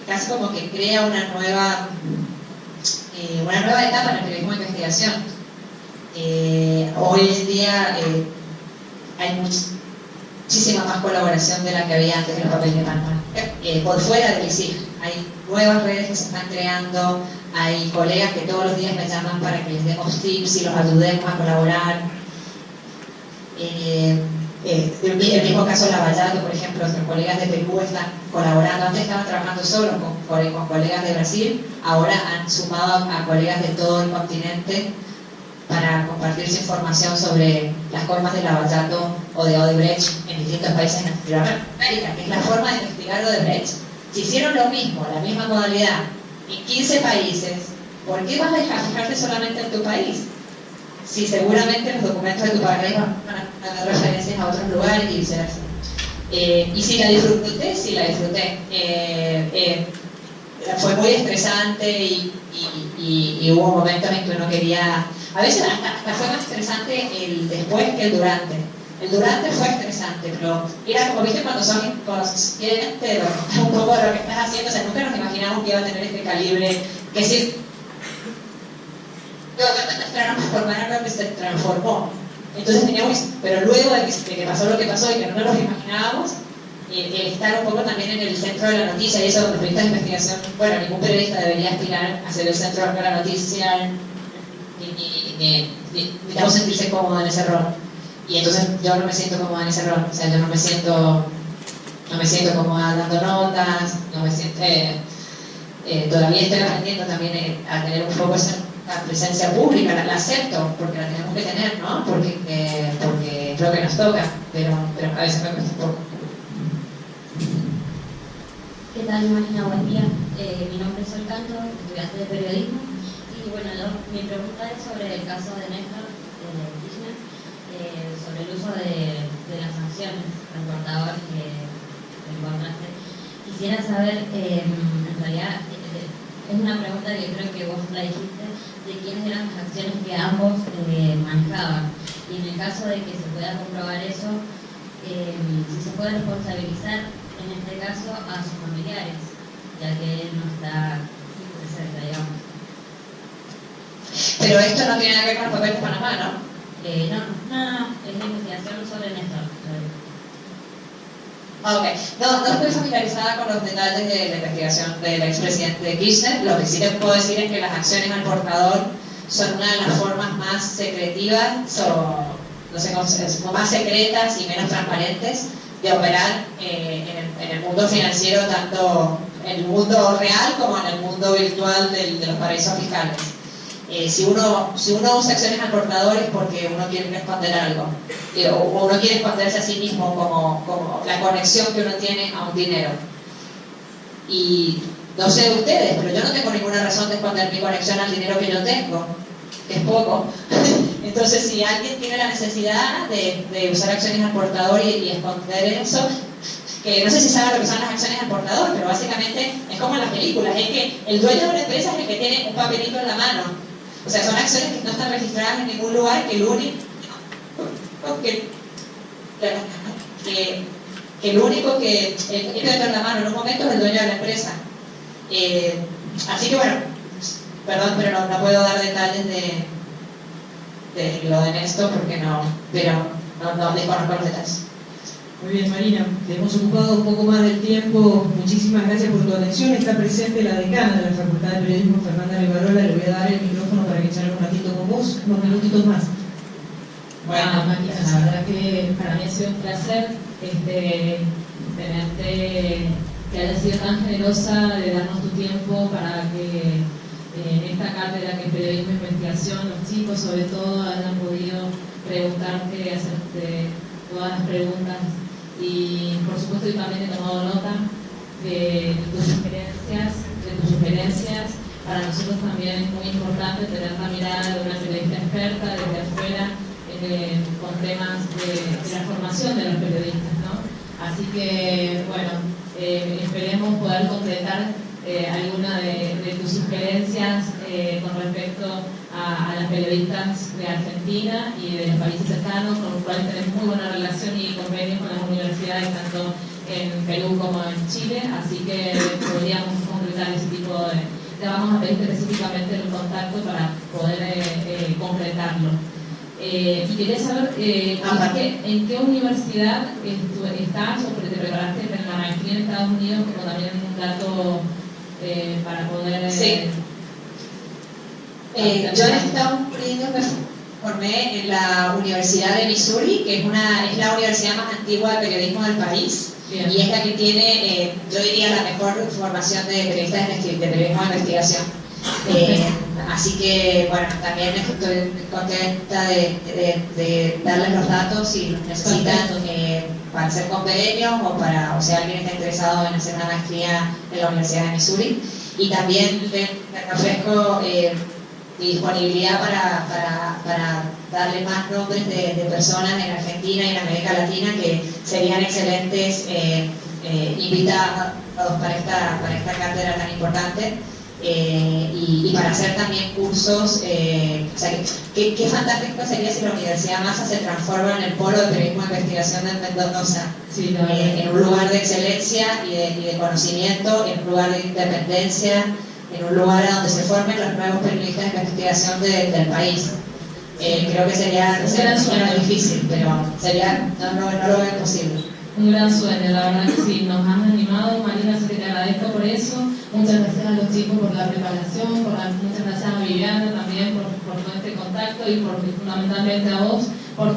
casi como que crea una nueva etapa en el periodismo de investigación. Hoy en día hay muchísima más colaboración de la que había antes de los papeles de Panamá. Por fuera del ISIG, hay nuevas redes que se están creando, hay colegas que todos los días me llaman para que les demos tips y los ayudemos a colaborar. El mismo caso de Lavallato, por ejemplo, nuestros colegas de Perú están colaborando. Antes estaban trabajando solos con colegas de Brasil, ahora han sumado a colegas de todo el continente para compartirse información sobre las coimas de Lavallato o de Odebrecht en distintos países en Latinoamérica, que es la forma de investigar Odebrecht. Si hicieron lo mismo, la misma modalidad, en 15 países, ¿por qué vas a fijarte solamente en tu país? Si seguramente los documentos de tu país van a dar referencias a otros lugares y viceversa. Y si la disfruté, fue muy estresante y hubo momentos en que uno quería, a veces hasta fue más estresante el después que el durante. El durante fue estresante, pero era como, viste, cuando sos consciente un poco de lo que estás haciendo, o sea, nunca nos imaginamos que iba a tener este calibre, que sí, transformar lo que se transformó. Entonces teníamos, pero luego de que pasó lo que pasó y que no nos lo imaginábamos, el estar un poco también en el centro de la noticia, y eso los periodistas de investigación, bueno, ningún periodista debería aspirar a ser el centro de la noticia, ni sentirse cómodo en ese rol. Y entonces yo no me siento cómoda en ese rol, o sea, yo no me siento cómoda dando notas, no me siento, todavía estoy aprendiendo también a tener un poco esa presencia pública, la acepto, porque la tenemos que tener, ¿no? Porque es lo que nos toca, pero a veces me cuesta un poco. ¿Qué tal, Marina? Buen día. Mi nombre es Sol Canto, estudiante de periodismo, y bueno, mi pregunta es sobre el caso de Néstor Kirchner, sobre el uso de las sanciones transportadoras que encontraste. Quisiera saber, en realidad, es una pregunta que creo que vos la dijiste, de quiénes eran las acciones que ambos manejaban. Y en el caso de que se pueda comprobar eso, si se puede responsabilizar, en este caso, a sus familiares, ya que él no está presente, digamos. Pero esto no tiene nada que ver con los papeles de Panamá, ¿no? No, es la investigación sobre Néstor. Ok, no estoy familiarizada con los detalles de la investigación del expresidente Kirchner. Lo que sí te puedo decir es que las acciones al portador son una de las formas más secretivas o no sé cómo más secretas y menos transparentes de operar en el mundo financiero, tanto en el mundo real como en el mundo virtual de los paraísos fiscales. Si uno usa acciones al portador es porque uno quiere esconder algo, o uno quiere esconderse a sí mismo como la conexión que uno tiene a un dinero. Y no sé ustedes, pero yo no tengo ninguna razón de esconder mi conexión al dinero que yo tengo, que es poco. Entonces, si alguien tiene la necesidad de usar acciones al portador y esconder eso, que no sé si saben lo que son las acciones al portador, pero básicamente es como en las películas, es que el dueño de una empresa es el que tiene un papelito en la mano. O sea, son acciones que no están registradas en ningún lugar, que el único que tiene en la mano en un momento es el dueño de la empresa. Así que bueno, perdón, pero no puedo dar detalles de lo de Néstor porque no desconozco los detalles. Muy bien, Marina, te hemos ocupado un poco más del tiempo. Muchísimas gracias por tu atención. Está presente la decana de la Facultad de Periodismo, Fernanda Rivarola. Le voy a dar el micrófono para que charle un ratito con vos, unos minutitos más. Bueno, Marina, la verdad que para mí ha sido un placer tenerte, que hayas sido tan generosa de darnos tu tiempo para que en esta cátedra que es Periodismo e Investigación, los chicos sobre todo hayan podido preguntarte, hacerte todas las preguntas. Y por supuesto yo también he tomado nota de tus sugerencias. Para nosotros también es muy importante tener la mirada de una periodista experta desde afuera con temas de la formación de los periodistas, ¿no? Así que, bueno, esperemos poder completar alguna de tus sugerencias con respecto a las periodistas de Argentina y de los países cercanos, con los cuales tenemos muy buena relación y convenios con las universidades tanto en Perú como en Chile, así que podríamos concretar ese tipo de... Te vamos a pedir específicamente el contacto para poder concretarlo. Y quería saber en qué universidad estás o te preparaste en la maestría en Estados Unidos, como también un dato para poder... Sí. Yo en Estados Unidos me formé en la Universidad de Missouri, que es la universidad más antigua de periodismo del país. Bien. Y es la que tiene, yo diría, la mejor formación de periodistas de periodismo de investigación. Así que, bueno, también estoy contenta de darles los datos si los necesitan para hacer convenios o si alguien está interesado en hacer una maestría en la Universidad de Missouri. Y también les ofrezco disponibilidad para darle más nombres de personas en Argentina y en América Latina que serían excelentes invitados para esta cátedra tan importante. Y para hacer también cursos, o sea, qué fantástico sería si la Universidad Massa se transforma en el polo de periodismo de investigación de Mendoza, sí, en un lugar de excelencia y de conocimiento, en un lugar de independencia, en un lugar a donde se formen los nuevos periodistas de investigación del país. Creo que sería difícil, pero no lo veo posible. Un gran sueño, la verdad que sí, nos han animado, Marina, así que te agradezco por eso. Muchas gracias a los chicos por la preparación, muchas gracias a Viviana también por todo este contacto y fundamentalmente a vos por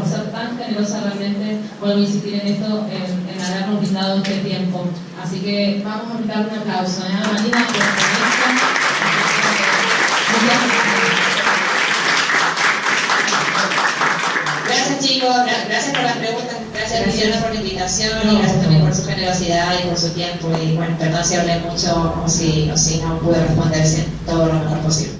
ser tan generosa realmente. Vuelvo a insistir en esto, en habernos brindado este tiempo. Así que vamos a brindar un aplauso a Marina por esto. Gracias chicos, gracias por las preguntas, gracias Viviana por la invitación y gracias también por su generosidad y por su tiempo y bueno, perdón si hablé mucho o si no pude responder todo lo mejor posible.